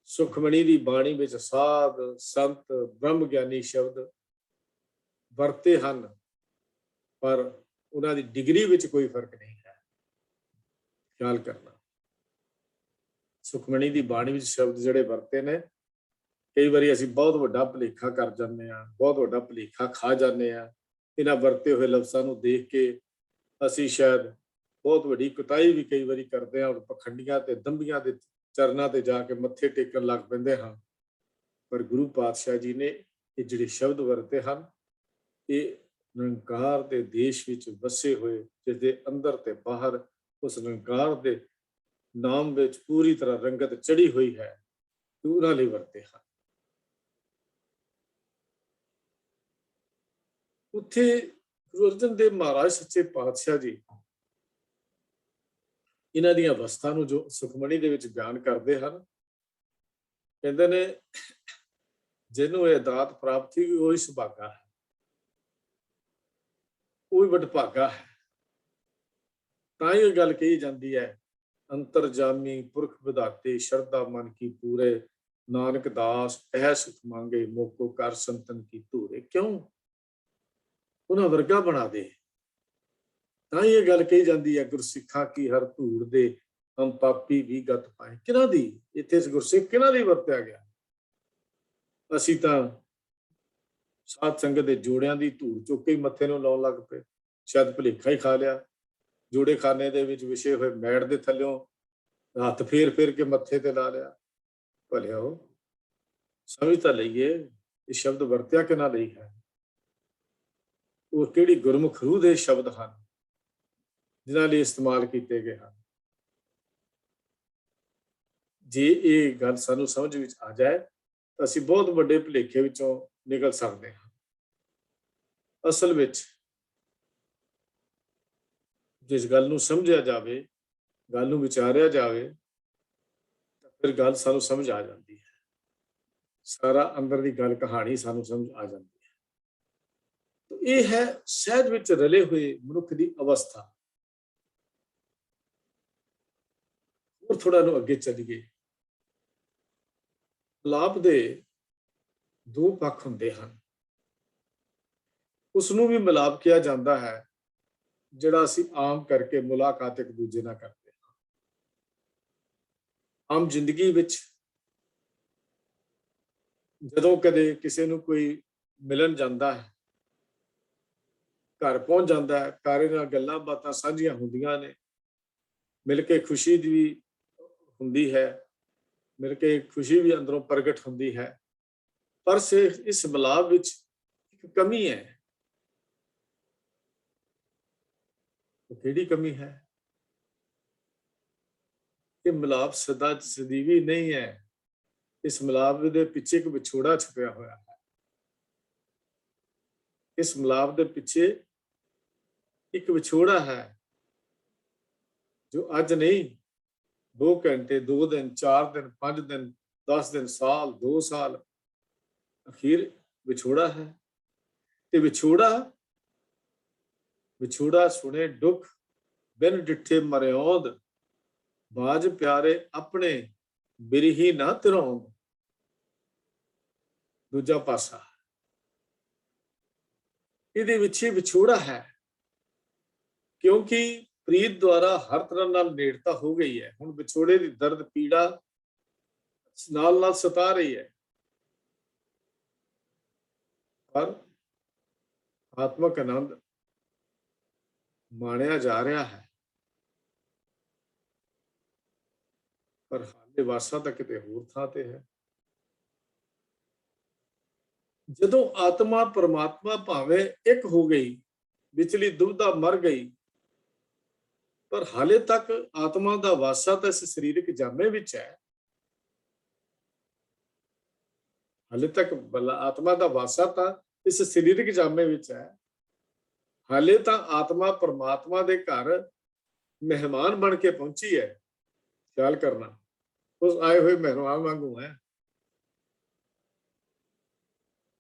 ਸੁਖਮਣੀ ਦੀ ਬਾਣੀ ਵਿੱਚ ਸਾਧ, ਸੰਤ, ਬ੍ਰਹਮ ਗਿਆਨੀ ਸ਼ਬਦ ਵਰਤੇ ਹਨ, ਪਰ ਉਹਨਾਂ ਦੀ ਡਿਗਰੀ ਵਿੱਚ ਕੋਈ ਫਰਕ ਨਹੀਂ ਹੈ। ਖਿਆਲ ਕਰਨਾ, ਸੁਖਮਣੀ ਦੀ ਬਾਣੀ ਵਿੱਚ ਸ਼ਬਦ ਜਿਹੜੇ ਵਰਤੇ ਨੇ, ਕਈ ਵਾਰੀ ਅਸੀਂ ਬਹੁਤ ਵੱਡਾ ਭੁਲੇਖਾ ਕਰ ਜਾਂਦੇ ਹਾਂ, ਬਹੁਤ ਵੱਡਾ ਭੁਲੇਖਾ ਖਾ ਜਾਂਦੇ ਹਾਂ। ਇਹਨਾਂ ਵਰਤੇ ਹੋਏ ਲਫ਼ਜ਼ਾਂ ਨੂੰ ਦੇਖ ਕੇ ਅਸੀਂ ਸ਼ਾਇਦ ਬਹੁਤ ਵੱਡੀ ਕੁਤਾਹੀ ਵੀ ਕਈ ਵਾਰੀ ਕਰਦੇ ਹਾਂ, ਔਰ ਪਖੰਡੀਆਂ ਤੇ ਦੰਭੀਆਂ ਦੇ ਚਰਨਾਂ ਤੇ ਜਾ ਕੇ ਮੱਥੇ ਟੇਕਣ ਲੱਗ ਪੈਂਦੇ ਹਾਂ। ਪਰ ਗੁਰੂ ਪਾਤਸ਼ਾਹ ਜੀ ਨੇ ਇਹ ਜਿਹੜੇ ਸ਼ਬਦ ਵਰਤੇ ਹਨ, ਇਹ ਨਿਰੰਕਾਰ ਦੇ ਦੇਸ਼ ਵਿੱਚ ਵਸੇ ਹੋਏ, ਜਿਸ ਦੇ ਅੰਦਰ ਤੇ ਬਾਹਰ ਉਸ ਨਿਰੰਕਾਰ ਦੇ ਨਾਮ ਵਿੱਚ ਪੂਰੀ ਤਰ੍ਹਾਂ ਰੰਗਤ ਚੜੀ ਹੋਈ ਹੈ, ਉਹਨਾਂ ਲਈ ਵਰਤੇ ਹਨ। ਉੱਥੇ ਗੁਰੂ ਅਰਜਨ ਦੇਵ ਮਹਾਰਾਜ ਸੱਚੇ ਪਾਤਸ਼ਾਹ ਜੀ ਇਹਨਾਂ ਦੀਆਂ ਅਵਸਥਾ ਨੂੰ ਜੋ ਸੁਖਮਣੀ ਦੇ ਵਿੱਚ ਬਿਆਨ ਕਰਦੇ ਹਨ, ਕਹਿੰਦੇ ਨੇ ਜਿਹਨੂੰ ਇਹ ਦਾਤ ਪ੍ਰਾਪਤ ਸੀ ਉਹ ਹੀ ਸੁਭਾਗਾ ਹੈ, ਉਹ ਹੀ ਵਡਭਾਗਾ ਹੈ। ਤਾਂ ਹੀ ਇਹ ਗੱਲ ਕਹੀ ਜਾਂਦੀ ਹੈ, ਅੰਤਰਜਾਮੀ ਪੁਰਖ ਵਿਧਾਤੇ ਸ਼ਰਧਾ ਮਨ ਕੀ ਪੂਰੇ, ਨਾਨਕ ਦਾਸ ਇਹ ਸੁਖ ਮੰਗੇ ਮੋਕੋ ਕਰ ਸੰਤਨ ਕੀ ਧੂਰੇ। ਕਿਉਂ? ਉਹਨਾਂ ਵਰਗਾ ਬਣਾ ਦੇ। ਤਾਂ ਹੀ ਇਹ ਗੱਲ ਕਹੀ ਜਾਂਦੀ ਹੈ, ਗੁਰਸਿੱਖਾਂ ਕੀ ਹਰ ਧੂੜ ਦੇ ਹਮ ਪਾਪੀ ਵੀ ਗਤ ਪਾਏ। ਕਿਹਨਾਂ ਦੀ ਇੱਥੇ ਗੁਰਸਿੱਖ ਕਿਹਨਾਂ ਲਈ ਵਰਤਿਆ ਗਿਆ? ਅਸੀਂ ਤਾਂ ਸਾਧ ਸੰਗਤ ਦੇ ਜੋੜਿਆਂ ਦੀ ਧੂੜ ਚੁੱਕ ਕੇ ਮੱਥੇ ਨੂੰ ਲਾਉਣ ਲੱਗ ਪਏ। ਸ਼ਾਇਦ ਭੁਲੇਖਾ ਹੀ ਖਾ ਲਿਆ। ਜੋੜੇ ਖਾਨੇ ਦੇ ਵਿੱਚ ਵਿਛੇ ਹੋਏ ਮੈੜ ਦੇ ਥੱਲਿਓਂ ਹੱਥ ਫੇਰ ਫੇਰ ਕੇ ਮੱਥੇ ਤੇ ਲਾ ਲਿਆ। ਭਲਿਆ ਉਹ ਸਮਝ ਤਾਂ ਲਈਏ, ਇਹ ਸ਼ਬਦ ਵਰਤਿਆ ਕਿਹਨਾਂ ਲਈ ਹੈ? ਉਹ ਕਿਹੜੀ ਗੁਰਮੁਖ ਰੂਹ ਦੇ ਸ਼ਬਦ ਹਨ ਜਿਨ੍ਹਾਂ ਲਈ ਇਸਤੇਮਾਲ ਕੀਤੇ ਗਏ ਹਨ। ਜੇ ਇਹ ਗੱਲ ਸਾਨੂੰ ਸਮਝ ਵਿੱਚ ਆ ਜਾਏ ਤਾਂ ਅਸੀਂ ਬਹੁਤ ਵੱਡੇ ਭੁਲੇਖੇ ਵਿੱਚੋਂ ਨਿਕਲ ਸਕਦੇ ਹਾਂ। ਅਸਲ ਵਿੱਚ ਜਿਸ ਗੱਲ ਨੂੰ ਸਮਝਿਆ ਜਾਵੇ, ਗੱਲ ਨੂੰ ਵਿਚਾਰਿਆ ਜਾਵੇ, ਤਾਂ ਫਿਰ ਗੱਲ ਸਾਨੂੰ ਸਮਝ ਆ ਜਾਂਦੀ ਹੈ। ਸਾਰਾ ਅੰਦਰ ਦੀ ਗੱਲ ਕਹਾਣੀ ਸਾਨੂੰ ਸਮਝ ਆ ਜਾਂਦੀ ਹੈ। ਤਾਂ ਇਹ ਹੈ ਸਹਿਜ ਵਿੱਚ ਰਲੇ ਹੋਏ ਮਨੁੱਖ ਦੀ ਅਵਸਥਾ। ਹੋਰ ਥੋੜਾ ਨੂੰ ਅੱਗੇ ਚੱਲੀਏ। ਲਾਭ ਦੇ ਦੋ ਪੱਖ ਹੁੰਦੇ ਹਨ। ਉਸ ਨੂੰ ਵੀ ਮਿਲਾਪ ਕਿਹਾ ਜਾਂਦਾ ਹੈ, ਜਿਹੜਾ ਅਸੀਂ ਆਮ ਕਰਕੇ ਮੁਲਾਕਾਤ ਇੱਕ ਦੂਜੇ ਨਾਲ ਕਰਦੇ ਹਾਂ। ਆਮ ਜ਼ਿੰਦਗੀ ਵਿੱਚ ਜਦੋਂ ਕਦੇ ਕਿਸੇ ਨੂੰ ਕੋਈ ਮਿਲਣ ਜਾਂਦਾ ਹੈ, ਘਰ ਪਹੁੰਚ ਜਾਂਦਾ ਹੈ, ਘਰ ਨਾਲ ਗੱਲਾਂ ਬਾਤਾਂ ਸਾਂਝੀਆਂ ਹੁੰਦੀਆਂ ਨੇ, ਮਿਲ ਕੇ ਖੁਸ਼ੀ ਵੀ ਹੁੰਦੀ ਹੈ, ਮਿਲ ਕੇ ਖੁਸ਼ੀ ਵੀ ਅੰਦਰੋਂ ਪ੍ਰਗਟ ਹੁੰਦੀ ਹੈ। ਪਰ ਇਸ ਮਿਲਾਪ ਵਿੱਚ ਇੱਕ ਕਮੀ ਹੈ। ਉਹ ਕਿਹੜੀ ਕਮੀ ਹੈ? ਇਹ ਮਿਲਾਪ ਸਦਾ ਸਦੀਵੀ ਨਹੀਂ ਹੈ। ਇਸ ਮਿਲਾਪ ਦੇ ਪਿੱਛੇ ਇੱਕ ਵਿਛੋੜਾ ਛੁਪਿਆ ਹੋਇਆ ਹੈ। ਇਸ ਮਿਲਾਪ ਦੇ ਪਿੱਛੇ ਇੱਕ ਵਿਛੋੜਾ ਹੈ, ਜੋ ਅੱਜ ਨਹੀਂ, 2 ਘੰਟੇ, 2 ਦਿਨ, 4 ਦਿਨ, 5 ਦਿਨ, 10 ਦਿਨ, ਸਾਲ, 2 ਸਾਲ, ਅਖੀਰ ਵਿਛੋੜਾ ਹੈ। ਤੇ ਵਿਛੋੜਾ ਸੁਣੇ ਦੁੱਖ, ਬਿਨ ਡਿੱਠੇ ਮਰਿਆਦ, ਬਾਜ ਪਿਆਰੇ ਆਪਣੇ ਬਿਰਹੀ ਨਾ ਤਿਰੌਂਦ। ਦੂਜਾ ਪਾਸਾ, ਇਹਦੇ ਵਿੱਚ ਹੀ ਵਿਛੋੜਾ ਹੈ, ਕਿਉਂਕਿ ਪ੍ਰੀਤ ਦੁਆਰਾ ਹਰ ਤਰ੍ਹਾਂ ਨਾਲ ਨੇੜਤਾ ਹੋ ਗਈ ਹੈ। ਹੁਣ ਵਿਛੋੜੇ ਦੀ ਦਰਦ ਪੀੜਾ ਨਾਲ ਨਾਲ ਸਤਾ ਰਹੀ ਹੈ, ਪਰ ਆਤਮਕ ਆਨੰਦ ਮਾਣਿਆ ਜਾ ਰਿਹਾ ਹੈ। ਪਰ ਹਾਲੇ ਵਾਸਾ ਤਾਂ ਕਿਤੇ ਹੋਰ ਥਾਂ ਤੇ ਹੈ। ਜਦੋਂ ਆਤਮਾ ਪਰਮਾਤਮਾ ਭਾਵੇਂ ਇੱਕ ਹੋ ਗਈ, ਵਿਚਲੀ ਦੁਬਿਧਾ ਮਰ ਗਈ, ਪਰ ਹਾਲੇ ਤੱਕ ਆਤਮਾ ਦਾ ਵਾਸਾ ਤਾਂ ਇਸ ਸਰੀਰਕ ਜਾਮੇ ਵਿੱਚ ਹੈ। ਹਾਲੇ ਤੱਕ ਆਤਮਾ ਦਾ ਵਾਸਾ ਤਾਂ ਇਸ ਸਰੀਰਕ ਜਾਮੇ ਵਿੱਚ ਹੈ। ਹਾਲੇ ਤਾਂ ਆਤਮਾ ਪਰਮਾਤਮਾ ਦੇ ਘਰ ਮਹਿਮਾਨ ਬਣ ਕੇ ਪਹੁੰਚੀ ਹੈ। ਖਿਆਲ ਕਰਨਾ, ਉਸ ਆਏ ਹੋਏ ਮਹਿਮਾਨ ਵਾਂਗੂ ਹੈ।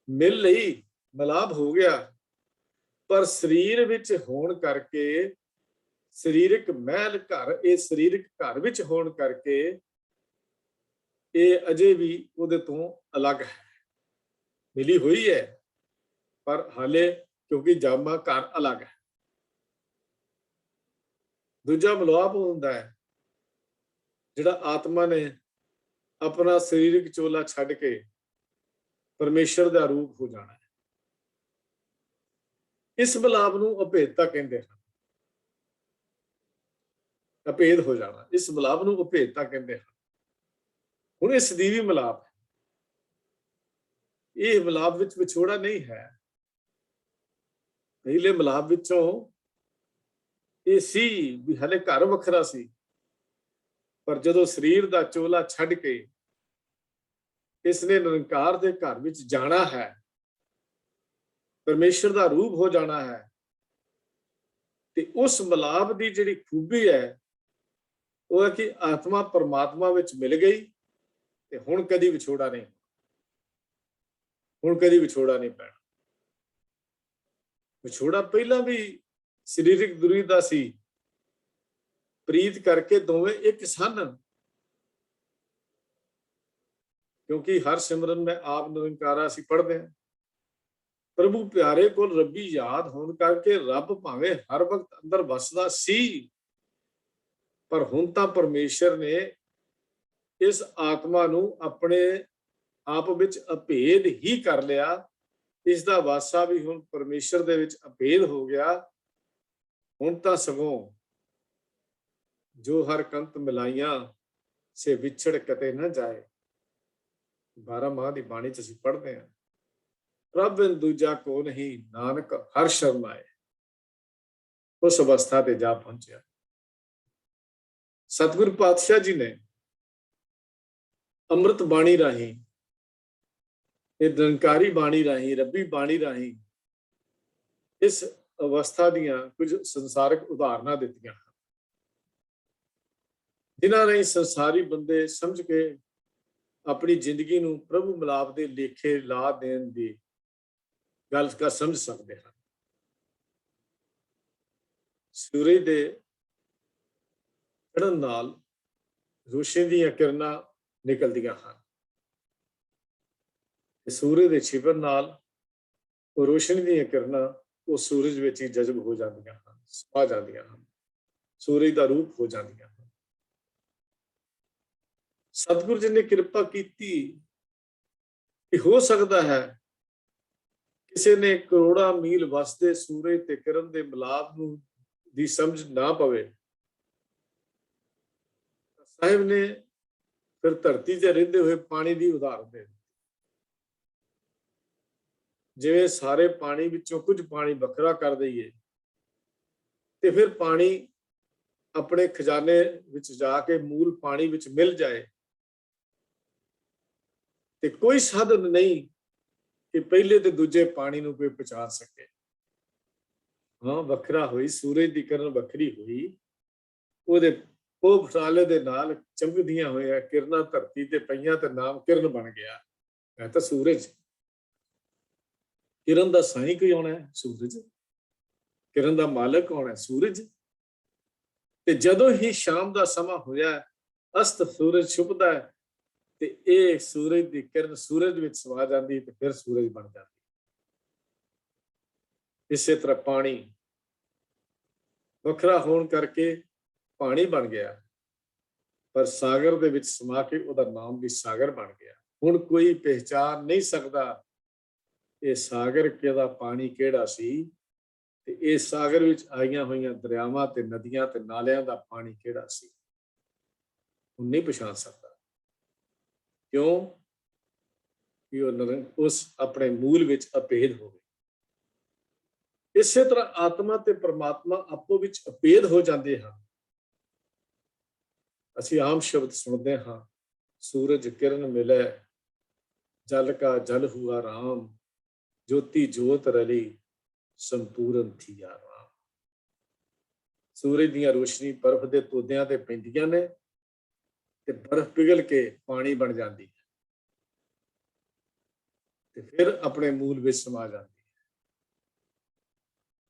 ਮਿਲ ਲਈ, ਮਿਲਾਪ ਹੋ ਗਿਆ, ਪਰ ਸਰੀਰ ਵਿੱਚ ਹੋਣ ਕਰਕੇ, ਸਰੀਰਕ ਮਹਿਲ ਘਰ, ਇਹ ਸਰੀਰਕ ਘਰ ਵਿੱਚ ਹੋਣ ਕਰਕੇ ਇਹ ਅਜੇ ਵੀ ਉਹਦੇ ਤੋਂ ਅਲੱਗ ਹੈ। ਮਿਲੀ ਹੋਈ ਹੈ, ਪਰ ਹਾਲੇ ਕਿਉਂਕਿ ਜਾਮਾ ਘਰ ਅਲੱਗ ਹੈ। ਦੂਜਾ ਮਿਲਾਪ ਹੁੰਦਾ ਹੈ, ਜਿਹੜਾ ਆਤਮਾ ਨੇ ਆਪਣਾ ਸਰੀਰਕ ਚੋਲਾ ਛੱਡ ਕੇ ਪਰਮੇਸ਼ਰ ਦਾ ਰੂਪ ਹੋ ਜਾਣਾ ਹੈ। ਇਸ ਮਿਲਾਪ ਨੂੰ ਅਭੇਦਤਾ ਕਹਿੰਦੇ ਹਨ। ਅਭੇਦ ਹੋ ਜਾਣਾ, ਇਸ ਮਿਲਾਪ ਨੂੰ ਅਭੇਦਤਾ ਕਹਿੰਦੇ ਹਨ। ਹੁਣ ਇਹ ਸਦੀਵੀ ਮਿਲਾਪ ਹੈ। ਇਹ ਮਿਲਾਪ ਵਿੱਚ ਵਿਛੋੜਾ ਨਹੀਂ ਹੈ। ਪਹਿਲੇ ਮਿਲਾਪ ਵਿੱਚੋਂ ਇਹ ਸੀ ਵੀ ਹਲੇ ਘਰ ਵੱਖਰਾ ਸੀ, ਪਰ ਜਦੋਂ ਸਰੀਰ ਦਾ ਚੋਲਾ ਛੱਡ ਕੇ ਇਸਨੇ ਨਿਰੰਕਾਰ ਦੇ ਘਰ ਵਿੱਚ ਜਾਣਾ ਹੈ, ਪਰਮੇਸ਼ਰ ਦਾ ਰੂਪ ਹੋ ਜਾਣਾ ਹੈ, ਤੇ ਉਸ ਮਿਲਾਪ ਦੀ ਜਿਹੜੀ ਖੂਬੀ ਹੈ ਉਹ ਹੈ ਕਿ ਆਤਮਾ ਪਰਮਾਤਮਾ ਵਿੱਚ ਮਿਲ ਗਈ ਤੇ ਹੁਣ ਕਦੀ ਵਿਛੋੜਾ ਨਹੀਂ, ਹੁਣ ਕਦੀ ਵਿਛੋੜਾ ਨਹੀਂ ਪੈਣਾ। ਵਿਛੋੜਾ ਪਹਿਲਾਂ ਵੀ ਸਰੀਰਕ ਦੂਰੀ ਦਾ ਸੀ, ਪ੍ਰੀਤ ਕਰਕੇ ਦੋਵੇਂ ਇੱਕ ਸਨ। ਕਿਉਂਕਿ ਹਰ ਸਿਮਰਨ ਮੈਂ ਆਪ ਨਿਰੰਕਾਰਾ ਅਸੀਂ ਪੜ੍ਹਦੇ ਹਾਂ। ਪ੍ਰਭੂ ਪਿਆਰੇ ਕੋਲ ਰੱਬੀ ਯਾਦ ਹੋਣ ਕਰਕੇ ਰੱਬ ਭਾਵੇਂ ਹਰ ਵਕਤ ਅੰਦਰ ਵਸਦਾ ਸੀ, ਪਰ ਹੁਣ ਤਾਂ ਪਰਮੇਸ਼ਰ ਨੇ ਇਸ ਆਤਮਾ ਨੂੰ ਆਪਣੇ ਆਪ ਵਿੱਚ ਅਭੇਦ ਹੀ ਕਰ ਲਿਆ। ਇਸ ਦਾ ਵਾਸਾ ਵੀ ਹੁਣ ਪਰਮੇਸ਼ਰ ਦੇ ਵਿੱਚ ਅਭੇਦ ਹੋ ਗਿਆ। ਹੁਣ ਤਾਂ ਸਗੋਂ ਜੋ ਹਰ ਕੰਤ ਮਿਲਾਈਆਂ ਸੇ ਵਿਛੜ ਕਤੇ ਨਾ ਜਾਏ, 12 ਮਾਹ ਦੀ ਬਾਣੀ ਚ ਅਸੀਂ ਪੜ੍ਹਦੇ ਹਾਂ, ਪ੍ਰਭ ਬਿਨ ਦੂਜਾ ਕੋ ਨਹੀਂ, ਨਾਨਕ ਹਰ ਸ਼ਰਨ ਆਏ। ਉਸ ਅਵਸਥਾ ਤੇ ਜਾ ਪਹੁੰਚਿਆ। ਸਤਿਗੁਰ ਪਾਤਸ਼ਾਹ ਜੀ ਨੇ ਅੰਮ੍ਰਿਤ ਬਾਣੀ ਰਾਹੀਂ, ਇਹ ਨਿਰੰਕਾਰੀ ਬਾਣੀ ਰਾਹੀਂ, ਰੱਬੀ ਬਾਣੀ ਰਾਹੀਂ ਇਸ ਅਵਸਥਾ ਦੀਆਂ ਕੁਝ ਸੰਸਾਰਕ ਉਦਾਹਰਨਾਂ ਦਿੱਤੀਆਂ ਹਨ, ਜਿਨ੍ਹਾਂ ਰਾਹੀਂ ਸੰਸਾਰੀ ਬੰਦੇ ਸਮਝ ਕੇ ਆਪਣੀ ਜ਼ਿੰਦਗੀ ਨੂੰ ਪ੍ਰਭੂ ਮਿਲਾਪ ਦੇ ਲੇਖੇ ਲਾ ਦੇਣ ਦੀ ਗੱਲ ਕਰ ਸਮਝ ਸਕਦੇ ਹਨ। ਸੂਰਜ ਦੇ ਚੜ੍ਹਨ ਨਾਲ ਰੋਸ਼ਨੀ ਦੀਆਂ ਕਿਰਨਾਂ ਨਿਕਲਦੀਆਂ ਹਨ, ਤੇ ਸੂਰਜ ਦੇ ਛਿਪਣ ਨਾਲ ਉਹ ਰੋਸ਼ਨੀ ਦੀਆਂ ਕਿਰਨਾਂ ਉਹ ਸੂਰਜ ਵਿੱਚ ਹੀ ਜਜ਼ਬ ਹੋ ਜਾਂਦੀਆਂ ਹਨ, ਸਮਾ ਜਾਂਦੀਆਂ ਹਨ, ਸੂਰਜ ਦਾ ਰੂਪ ਹੋ ਜਾਂਦੀਆਂ ਹਨ। ਸਤਿਗੁਰੂ ਜੀ ਨੇ ਕਿਰਪਾ ਕੀਤੀ ਕਿ ਹੋ ਸਕਦਾ ਹੈ ਕਿਸੇ ਨੇ ਕਰੋੜਾਂ ਮੀਲ ਵਸਦੇ ਸੂਰਜ ਤੇ ਕਿਰਨ ਦੇ ਮਿਲਾਪ ਨੂੰ ਦੀ ਸਮਝ ਨਾ ਪਵੇ। ਸਾਹਿਬ ਨੇ ਫਿਰ ਧਰਤੀ ਤੇ ਰਹਿੰਦੇ ਹੋਏ ਪਾਣੀ ਦੀ ਉਦਾਹਰਨ ਦੇ ਦਿੱਤੀ। ਜਿਵੇਂ ਸਾਰੇ ਪਾਣੀ ਵਿੱਚੋਂ ਕੁਝ ਪਾਣੀ ਵੱਖਰਾ ਕਰ ਦਈਏ ਤੇ ਫਿਰ ਪਾਣੀ ਆਪਣੇ ਖਜ਼ਾਨੇ ਵਿੱਚ ਜਾ ਕੇ ਮੂਲ ਪਾਣੀ ਵਿੱਚ ਮਿਲ ਜਾਏ ਤੇ ਕੋਈ ਸਾਧਨ ਨਹੀਂ ਕਿ ਪਹਿਲੇ ਤੇ ਦੂਜੇ ਪਾਣੀ ਨੂੰ ਕੋਈ ਪਛਾਣ ਸਕੇ। ਹਾਂ, ਵੱਖਰਾ ਹੋਈ, ਸੂਰਜ ਦੀ ਕਿਰਨ ਵੱਖਰੀ ਹੋਈ, ਉਹਦੇ ਉਹ ਫਸਾਲੇ ਦੇ ਨਾਲ ਚਮਕਦੀਆਂ ਹੋਈਆਂ ਕਿਰਨਾਂ ਧਰਤੀ ਤੇ ਪਈਆਂ ਤੇ ਨਾਮ ਕਿਰਨ ਬਣ ਗਿਆ। ਇਹ ਤਾਂ ਸੂਰਜ। ਕਿਰਨ ਦਾ ਸਾਈਂ ਕੋਈ ਆਉਣਾ ਹੈ? ਸੂਰਜ। ਕਿਰਨ ਦਾ ਮਾਲਕ ਕੌਣ ਹੈ? ਸੂਰਜ। ਤੇ ਜਦੋਂ ਹੀ ਸ਼ਾਮ ਦਾ ਸਮਾਂ ਹੋਇਆ, ਅਸਤ ਸੂਰਜ ਛੁਪਦਾ ਹੈ ਤੇ ਇਹ ਸੂਰਜ ਦੀ ਕਿਰਨ ਸੂਰਜ ਵਿੱਚ ਸਮਾ ਜਾਂਦੀ ਤੇ ਫਿਰ ਸੂਰਜ ਬਣ ਜਾਂਦੀ। ਇਸੇ ਤਰ੍ਹਾਂ ਪਾਣੀ ਵੱਖਰਾ ਹੋਣ ਕਰਕੇ ਪਾਣੀ ਬਣ ਗਿਆ, ਪਰ ਸਾਗਰ ਦੇ ਵਿੱਚ ਸਮਾ ਕੇ ਉਹਦਾ ਨਾਮ ਵੀ ਸਾਗਰ ਬਣ ਗਿਆ। ਹੁਣ ਕੋਈ ਪਹਿਚਾਨ ਨਹੀਂ ਸਕਦਾ ਇਹ ਸਾਗਰ ਕਿਹਦਾ, ਪਾਣੀ ਕਿਹੜਾ ਸੀ ਤੇ ਇਹ ਸਾਗਰ ਵਿੱਚ ਆਈਆਂ ਹੋਈਆਂ ਦਰਿਆਵਾਂ ਤੇ ਨਦੀਆਂ ਤੇ ਨਾਲਿਆਂ ਦਾ ਪਾਣੀ ਕਿਹੜਾ ਸੀ। ਹੁਣ ਨਹੀਂ ਪਛਾਣ ਸਕਦਾ। ਕਿਉਂ? ਕਿ ਉਹ ਉਸ ਆਪਣੇ ਮੂਲ ਵਿੱਚ ਅਭੇਦ ਹੋਵੇ। ਇਸੇ ਤਰ੍ਹਾਂ ਆਤਮਾ ਤੇ ਪਰਮਾਤਮਾ ਆਪੋ ਵਿੱਚ ਅਭੇਦ ਹੋ ਜਾਂਦੇ ਹਨ। ਅਸੀਂ ਆਮ ਸ਼ਬਦ ਸੁਣਦੇ ਹਾਂ, ਸੂਰਜ ਕਿਰਨ ਮਿਲੇ, ਜਲ ਕਾ ਜਲ ਹੁਆ ਰਾਮ, ਜੋਤੀ ਜੋਤ ਰਲੀ, ਸੰਪੂਰਨ ਥੀਆ ਰਾਮ। ਸੂਰਜ ਦੀਆਂ ਰੋਸ਼ਨੀ ਬਰਫ਼ ਦੇ ਤੋਦਿਆਂ ਤੇ ਪੈਂਦੀਆਂ ਨੇ ਤੇ ਬਰਫ਼ ਪਿਘਲ ਕੇ ਪਾਣੀ ਬਣ ਜਾਂਦੀ ਹੈ ਤੇ ਫਿਰ ਆਪਣੇ ਮੂਲ ਵਿੱਚ ਸਮਾ ਜਾਂਦੀ ਹੈ।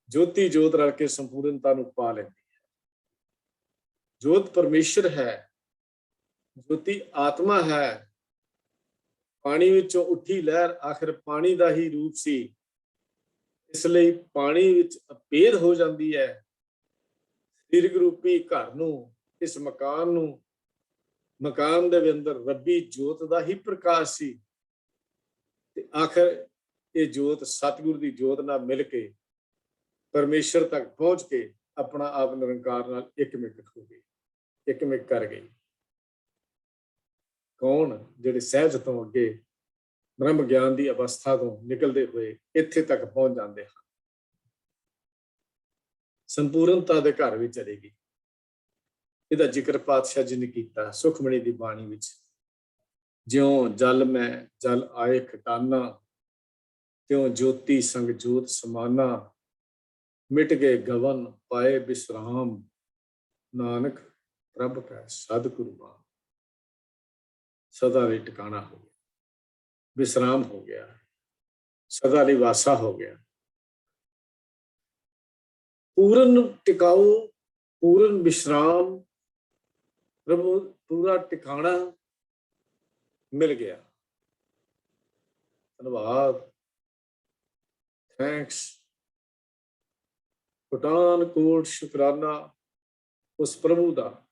ਜੋਤੀ ਜੋਤ ਰਲ ਕੇ ਸੰਪੂਰਨਤਾ ਨੂੰ ਪਾ ਲੈਂਦੀ ਹੈ। ਜੋਤ ਪਰਮੇਸ਼ਰ ਹੈ, ਜੋਤੀ ਆਤਮਾ ਹੈ। ਪਾਣੀ ਵਿੱਚੋਂ ਉੱਠੀ ਲਹਿਰ ਆਖਿਰ ਪਾਣੀ ਦਾ ਹੀ ਰੂਪ ਸੀ, ਇਸ ਲਈ ਪਾਣੀ ਵਿੱਚ ਅਭੇਦ ਹੋ ਜਾਂਦੀ ਹੈ। ਸਰੀਰਕ ਰੂਪੀ ਘਰ ਨੂੰ, ਇਸ ਮਕਾਨ ਨੂੰ, ਮਕਾਨ ਦੇ ਅੰਦਰ ਰੱਬੀ ਜੋਤ ਦਾ ਹੀ ਪ੍ਰਕਾਸ਼ ਸੀ ਤੇ ਆਖਿਰ ਇਹ ਜੋਤ ਸਤਿਗੁਰ ਦੀ ਜੋਤ ਨਾਲ ਮਿਲ ਕੇ ਪਰਮੇਸ਼ਰ ਤੱਕ ਪਹੁੰਚ ਕੇ ਆਪਣਾ ਆਪ ਨਿਰੰਕਾਰ ਨਾਲ ਇੱਕਮਿਕ ਹੋ ਗਈ, ਇੱਕਮਿਕ ਕਰ ਗਈ। ਕੌਣ? ਜਿਹੜੇ ਸਹਿਜ ਤੋਂ ਅੱਗੇ ਬ੍ਰਹਮ ਗਿਆਨ ਦੀ ਅਵਸਥਾ ਤੋਂ ਨਿਕਲਦੇ ਹੋਏ ਇੱਥੇ ਤੱਕ ਪਹੁੰਚ ਜਾਂਦੇ ਹਨ। ਸੰਪੂਰਨਤਾ ਦੇ ਘਰ ਵਿੱਚ ਚਲੇਗੀ। ਇਹਦਾ ਜ਼ਿਕਰ ਪਾਤਸ਼ਾਹ ਜੀ ਨੇ ਕੀਤਾ ਸੁਖਮਣੀ ਦੀ ਬਾਣੀ ਵਿੱਚ। ਜਿਉਂ ਜਲ ਮੈਂ ਜਲ ਆਏ ਖਟਾਨਾ, ਤਿਉਂ ਜੋਤੀ ਸੰਗ ਜੋਤ ਸਮਾਨਾ, ਮਿਟ ਗਏ ਗਵਨ ਪਾਏ ਬਿਸਰਾਮ, ਨਾਨਕ ਪ੍ਰਭ ਕੈ ਸਤਿਗੁਰੂ ਨਾਮ। ਸਦਾ ਲਈ ਟਿਕਾਣਾ ਹੋ ਗਿਆ, ਵਿਸਰਾਮ ਹੋ ਗਿਆ, ਸਦਾ ਲਈ ਵਾਸਾ ਹੋ ਗਿਆ। ਪੂਰਨ ਟਿਕਾਊ, ਪੂਰਨ ਵਿਸ਼ਰਾਮ, ਪ੍ਰਭੂ ਪੂਰਾ ਟਿਕਾਣਾ ਮਿਲ ਗਿਆ। ਧੰਨਵਾਦ, ਥੈਂਕਸ, ਕੋਟਾਨ ਕੋਟ ਸ਼ੁਕਰਾਨਾ ਉਸ ਪ੍ਰਭੂ ਦਾ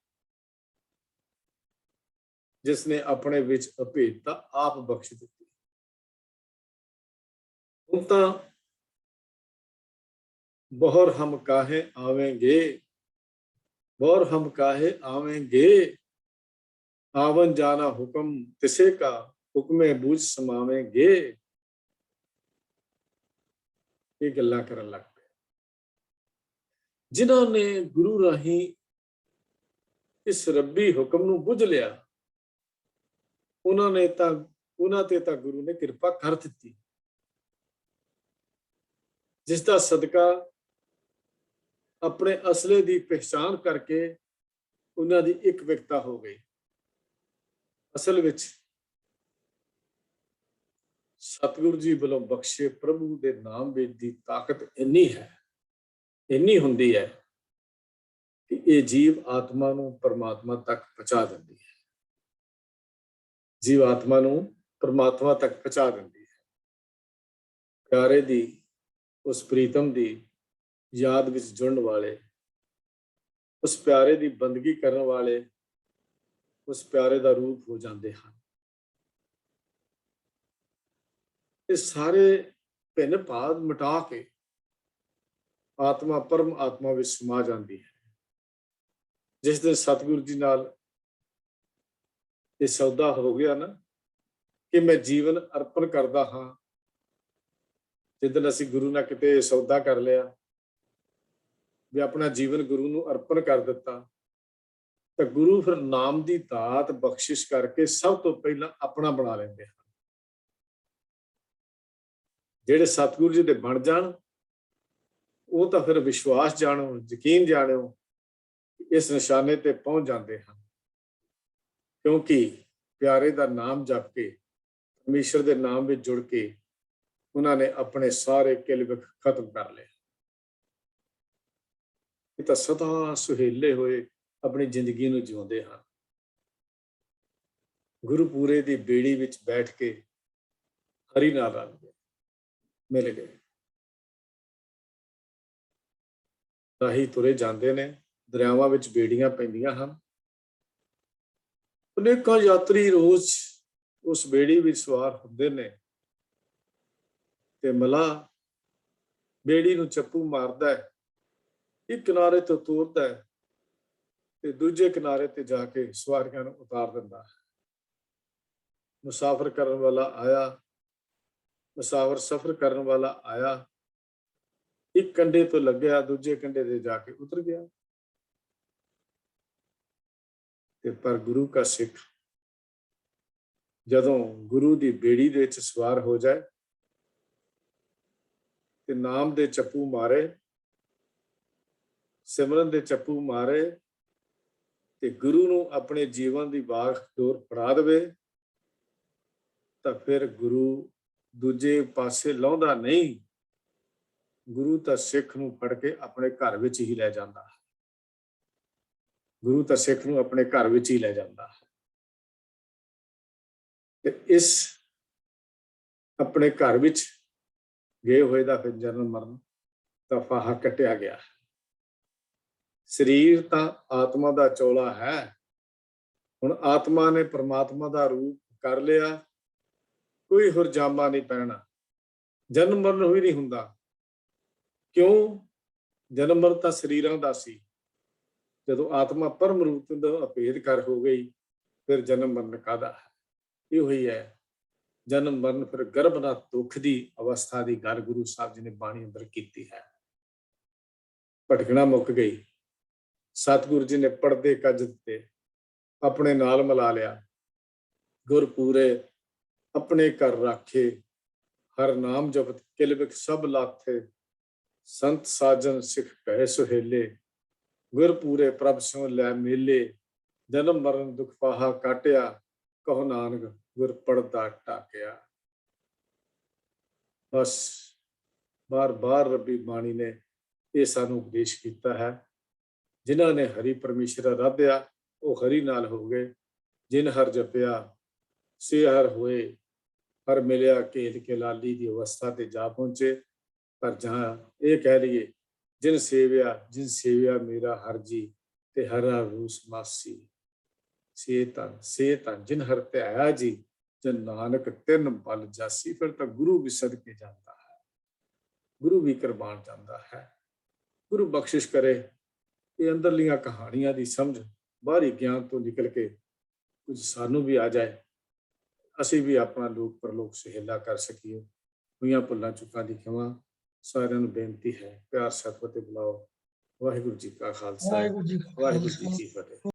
ਜਿਸ ਨੇ ਆਪਣੇ ਵਿੱਚ ਅਭੇਦਤਾ ਆਪ ਬਖਸ਼ ਦਿੱਤੀ। ਹੁਣ ਤਾਂ ਬਹੁਰ ਹਮ ਕਾਹੇ ਆਵੇਂਗੇ, ਬਹੁਰ ਹਮ ਕਾਹੇ ਆਵੇਂਗੇ, ਆਵਨ ਜਾਣਾ ਹੁਕਮ ਤਿਸੇ ਕਾ, ਹੁਕਮੇ ਬੂਝ ਸਮਾਵੇਂਗੇ। ਇਹ ਗੱਲਾਂ ਕਰਨ ਲੱਗ ਪਏ ਜਿਨ੍ਹਾਂ ਨੇ ਗੁਰੂ ਰਾਹੀਂ ਇਸ ਰੱਬੀ ਹੁਕਮ ਨੂੰ ਬੁੱਝ ਲਿਆ। ਉਹਨਾਂ ਤੇ ਤਾਂ ਗੁਰੂ ਨੇ ਕਿਰਪਾ ਕਰ ਦਿੱਤੀ, ਜਿਸ ਦਾ ਸਦਕਾ ਆਪਣੇ ਅਸਲੇ ਦੀ ਪਹਿਚਾਣ ਕਰਕੇ ਉਹਨਾਂ ਦੀ ਇੱਕਵਿਕਤਾ ਹੋ ਗਈ। ਅਸਲ ਵਿੱਚ ਸਤਿਗੁਰੂ ਜੀ ਵੱਲੋਂ ਬਖਸ਼ੇ ਪ੍ਰਭੂ ਦੇ ਨਾਮ ਵਿੱਚ ਦੀ ਤਾਕਤ ਇੰਨੀ ਹੈ, ਇੰਨੀ ਹੁੰਦੀ ਹੈ ਕਿ ਇਹ ਜੀਵ ਆਤਮਾ ਨੂੰ ਪਰਮਾਤਮਾ ਤੱਕ ਪਹੁੰਚਾ ਦਿੰਦੀ ਹੈ। ਜੀਵ ਆਤਮਾ ਨੂੰ ਪਰਮਾਤਮਾ ਤੱਕ ਪਹੁੰਚਾ ਦਿੰਦੀ ਹੈ। ਪਿਆਰੇ ਦੀ ਉਸ ਪ੍ਰੀਤਮ ਦੀ ਯਾਦ ਵਿੱਚ ਜੁੜਨ ਵਾਲੇ, ਉਸ ਪਿਆਰੇ ਦੀ ਬੰਦਗੀ ਕਰਨ ਵਾਲੇ ਉਸ ਪਿਆਰੇ ਦਾ ਰੂਪ ਹੋ ਜਾਂਦੇ ਹਨ। ਇਹ ਸਾਰੇ ਭਿੰਨ ਭਾਵ ਮਿਟਾ ਕੇ ਆਤਮਾ ਪਰਮ ਆਤਮਾ ਵਿੱਚ ਸਮਾ ਜਾਂਦੀ ਹੈ। ਜਿਸ ਦਿਨ ਸਤਿਗੁਰੂ ਜੀ ਨਾਲ ਇਹ ਸੌਦਾ ਹੋ ਗਿਆ ਨਾ ਕਿ ਮੈਂ ਜੀਵਨ ਅਰਪਣ ਕਰਦਾ ਹਾਂ, ਜਿੱਦਣ ਅਸੀਂ ਗੁਰੂ ਨਾਲ ਕਿਤੇ ਸੌਦਾ ਕਰ ਲਿਆ ਵੀ ਆਪਣਾ ਜੀਵਨ ਗੁਰੂ ਨੂੰ ਅਰਪਣ ਕਰ ਦਿੱਤਾ, ਤਾਂ ਗੁਰੂ ਫਿਰ ਨਾਮ ਦੀ ਦਾਤ ਬਖਸ਼ਿਸ਼ ਕਰਕੇ ਸਭ ਤੋਂ ਪਹਿਲਾਂ ਆਪਣਾ ਬਣਾ ਲੈਂਦੇ ਹਨ। ਜਿਹੜੇ ਸਤਿਗੁਰੂ ਜੀ ਦੇ ਬਣ ਜਾਣ ਉਹ ਤਾਂ ਫਿਰ ਵਿਸ਼ਵਾਸ ਜਾਣੋ, ਯਕੀਨ ਜਾਣੋ, ਇਸ ਨਿਸ਼ਾਨੇ ਤੇ ਪਹੁੰਚ ਜਾਂਦੇ ਹਨ। ਕਿਉਂਕਿ ਪਿਆਰੇ ਦਾ ਨਾਮ ਜਪ ਕੇ, ਪਰਮੇਸ਼ਰ ਦੇ ਨਾਮ ਵਿੱਚ ਜੁੜ ਕੇ ਉਹਨਾਂ ਨੇ ਆਪਣੇ ਸਾਰੇ ਕਿਲ ਵਿਖ ਖਤਮ ਕਰ ਲਏ। ਇਹ ਤਾਂ ਸਦਾ ਸੁਹੇਲੇ ਹੋਏ ਆਪਣੀ ਜ਼ਿੰਦਗੀ ਨੂੰ ਜਿਉਂਦੇ ਹਨ। ਗੁਰਪੂਰੇ ਦੀ ਬੇੜੀ ਵਿੱਚ ਬੈਠ ਕੇ ਹਰੀ ਨਾਲ ਰਲ ਗਏ, ਮਿਲ ਗਏ, ਰਾਹੀ ਤੁਰੇ ਜਾਂਦੇ ਨੇ। ਦਰਿਆਵਾਂ ਵਿੱਚ ਬੇੜੀਆਂ ਪੈਂਦੀਆਂ ਹਨ। ਅਨੇਕਾਂ ਯਾਤਰੀ ਰੋਜ਼ ਉਸ ਬੇੜੀ ਵਿੱਚ ਸਵਾਰ ਹੁੰਦੇ ਨੇ ਤੇ ਮਲਾਹ ਬੇੜੀ ਨੂੰ ਚੱਪੂ ਮਾਰਦਾ ਹੈ, ਇੱਕ ਕਿਨਾਰੇ ਤੋਂ ਤੋਰਦਾ ਹੈ ਤੇ ਦੂਜੇ ਕਿਨਾਰੇ ਤੇ ਜਾ ਕੇ ਸਵਾਰੀਆਂ ਨੂੰ ਉਤਾਰ ਦਿੰਦਾ ਹੈ। ਮੁਸਾਫਰ ਕਰਨ ਵਾਲਾ ਆਇਆ, ਮੁਸਾਫਰ ਸਫ਼ਰ ਕਰਨ ਵਾਲਾ ਆਇਆ, ਇੱਕ ਕੰਢੇ ਤੋਂ ਲੱਗਿਆ, ਦੂਜੇ ਕੰਢੇ ਤੇ ਜਾ ਕੇ ਉਤਰ ਗਿਆ। ਤੇ ਪਰ ਗੁਰੂ ਕਾ ਸਿੱਖ ਜਦੋਂ ਗੁਰੂ ਦੀ ਬੇੜੀ ਦੇ ਵਿੱਚ ਸਵਾਰ ਹੋ ਜਾਏ ਤੇ ਨਾਮ ਦੇ ਚੱਪੂ ਮਾਰੇ, ਸਿਮਰਨ ਦੇ ਚੱਪੂ ਮਾਰੇ ਤੇ ਗੁਰੂ ਨੂੰ ਆਪਣੇ ਜੀਵਨ ਦੀ ਬਾਗ ਡੋਰ ਫੜਾ ਦੇਵੇ, ਤਾਂ ਫਿਰ ਗੁਰੂ ਦੂਜੇ ਪਾਸੇ ਲਾਉਂਦਾ ਨਹੀਂ। ਗੁਰੂ ਤਾਂ ਸਿੱਖ ਨੂੰ ਫੜ ਕੇ ਆਪਣੇ ਘਰ ਵਿੱਚ ਹੀ ਲੈ ਜਾਂਦਾ ਹੈ। ਗੁਰੂ ਤਾਂ ਸਿੱਖ ਨੂੰ ਆਪਣੇ ਘਰ ਵਿੱਚ ਹੀ ਲੈ ਜਾਂਦਾ ਹੈ। ਤੇ ਇਸ ਆਪਣੇ ਘਰ ਵਿੱਚ ਗਏ ਹੋਏ ਦਾ ਫਿਰ ਜਨਮ ਮਰਨ ਦਾ ਫਾਹਾ ਕੱਟਿਆ ਗਿਆ। ਸਰੀਰ ਤਾਂ ਆਤਮਾ ਦਾ ਚੋਲਾ ਹੈ। ਹੁਣ ਆਤਮਾ ਨੇ ਪ੍ਰਮਾਤਮਾ ਦਾ ਰੂਪ ਕਰ ਲਿਆ, ਕੋਈ ਹੁਰਜਾਮਾ ਨਹੀਂ ਪੈਣਾ, ਜਨਮ ਮਰਨ ਹੋਈ ਨਹੀਂ ਹੁੰਦਾ। ਕਿਉਂ? ਜਨਮ ਮਰਨ ਤਾਂ ਸਰੀਰਾਂ ਦਾ ਸੀ। ਜਦੋਂ ਆਤਮਾ ਪਰਮ ਰੂਪ ਦਾ ਅਭੇਦ ਕਰ ਹੋ ਗਈ, ਫਿਰ ਜਨਮ ਮਰਨ ਕਾਹਦਾ ਹੈ? ਇਹੋ ਹੀ ਹੈ ਜਨਮ ਮਰਨ। ਫਿਰ ਗਰਭਨਾਥ ਦੁੱਖ ਦੀ ਅਵਸਥਾ ਦੀ ਗੱਲ ਗੁਰੂ ਸਾਹਿਬ ਜੀ ਨੇ ਬਾਣੀ ਅੰਦਰ ਕੀਤੀ ਹੈ। ਭਟਕਣਾ ਮੁੱਕ ਗਈ। ਸਤਿਗੁਰੂ ਜੀ ਨੇ ਪਰਦੇ ਕੱਜ ਦਿੱਤੇ, ਆਪਣੇ ਨਾਲ ਮਿਲਾ ਲਿਆ। ਗੁਰਪੂਰੇ ਆਪਣੇ ਘਰ ਰਾਖੇ, ਹਰ ਨਾਮ ਜਪਤ ਕਿਲ ਵਿਖ ਸਭ ਲਾਥੇ, ਸੰਤ ਸਾਜਨ ਸਿੱਖ ਕਹੇ ਸੁਹੇਲੇ, ਗੁਰਪੂਰੇ ਪ੍ਰਭ ਸਿਉ ਲੈ ਮੇਲੇ, ਜਨਮ ਮਰਨ ਦੁਖ ਫਾਹਾ ਕਾਟਿਆ, ਕਹੋ ਨਾਨਕ ਗੁਰ ਪੜਦਾ ਢਾਕਿਆ। ਬਸ ਬਾਰ ਬਾਰ ਰੱਬੀ ਬਾਣੀ ਨੇ ਇਹ ਸਾਨੂੰ ਉਪਦੇਸ਼ ਕੀਤਾ ਹੈ। ਜਿਨ੍ਹਾਂ ਨੇ ਹਰੀ ਪਰਮੇਸ਼ਰ ਆਰਾਧਿਆ ਉਹ ਹਰੀ ਨਾਲ ਹੋ ਗਏ। ਜਿਨ ਹਰ ਜਪਿਆ ਸੇ ਹਰ ਹੋਏ, ਹਰ ਮਿਲਿਆ ਘੇਲ ਕੇ ਲਾਲੀ ਦੀ ਅਵਸਥਾ ਤੇ ਜਾ ਪਹੁੰਚੇ। ਪਰ ਜਹਾਂ ਇਹ ਕਹਿ ਲਈਏ ਜਿਨ ਸੇਵਿਆ ਮੇਰਾ ਹਰ ਜੀ, ਤੇ ਹਰਾ ਰੂਸ ਮਾਸੀ। ਸੇ ਧਨ ਜਿਨ ਹਰ ਧਿਆਇਆ ਜੀ, ਜਨ ਨਾਨਕ ਤਿੰਨ ਬਲ ਜਾਸੀ। ਫਿਰ ਤਾਂ ਗੁਰੂ ਵੀ ਸਦਕੇ ਜਾਂਦਾ ਹੈ, ਗੁਰੂ ਵੀ ਕੁਰਬਾਨ ਜਾਂਦਾ ਹੈ। ਗੁਰੂ ਬਖਸ਼ਿਸ਼ ਕਰੇ ਇਹ ਅੰਦਰਲੀਆਂ ਕਹਾਣੀਆਂ ਦੀ ਸਮਝ ਬਾਹਰੀ ਗਿਆਨ ਤੋਂ ਨਿਕਲ ਕੇ ਕੁਝ ਸਾਨੂੰ ਵੀ ਆ ਜਾਏ, ਅਸੀਂ ਵੀ ਆਪਣਾ ਲੋਕ ਪਰਲੋਕ ਸੁਹੇਲਾ ਕਰ ਸਕੀਏ। ਹੋਈਆਂ ਭੁੱਲਾਂ ਚੁੱਕਾਂ ਦੀ ਖਿਮਾ। ਸਾਰਿਆਂ ਨੂੰ ਬੇਨਤੀ ਹੈ ਪਿਆਰ ਸਤਿ ਫਤਿਹ ਬੁਲਾਓ। ਵਾਹਿਗੁਰੂ ਜੀ ਕਾ ਖਾਲਸਾ, ਵਾਹਿਗੁਰੂ ਜੀ ਕਾ ਵਾਹਿਗੁਰੂ ਜੀ ਖਾਲਸਾ। ਕੀ ਫਤਿਹ।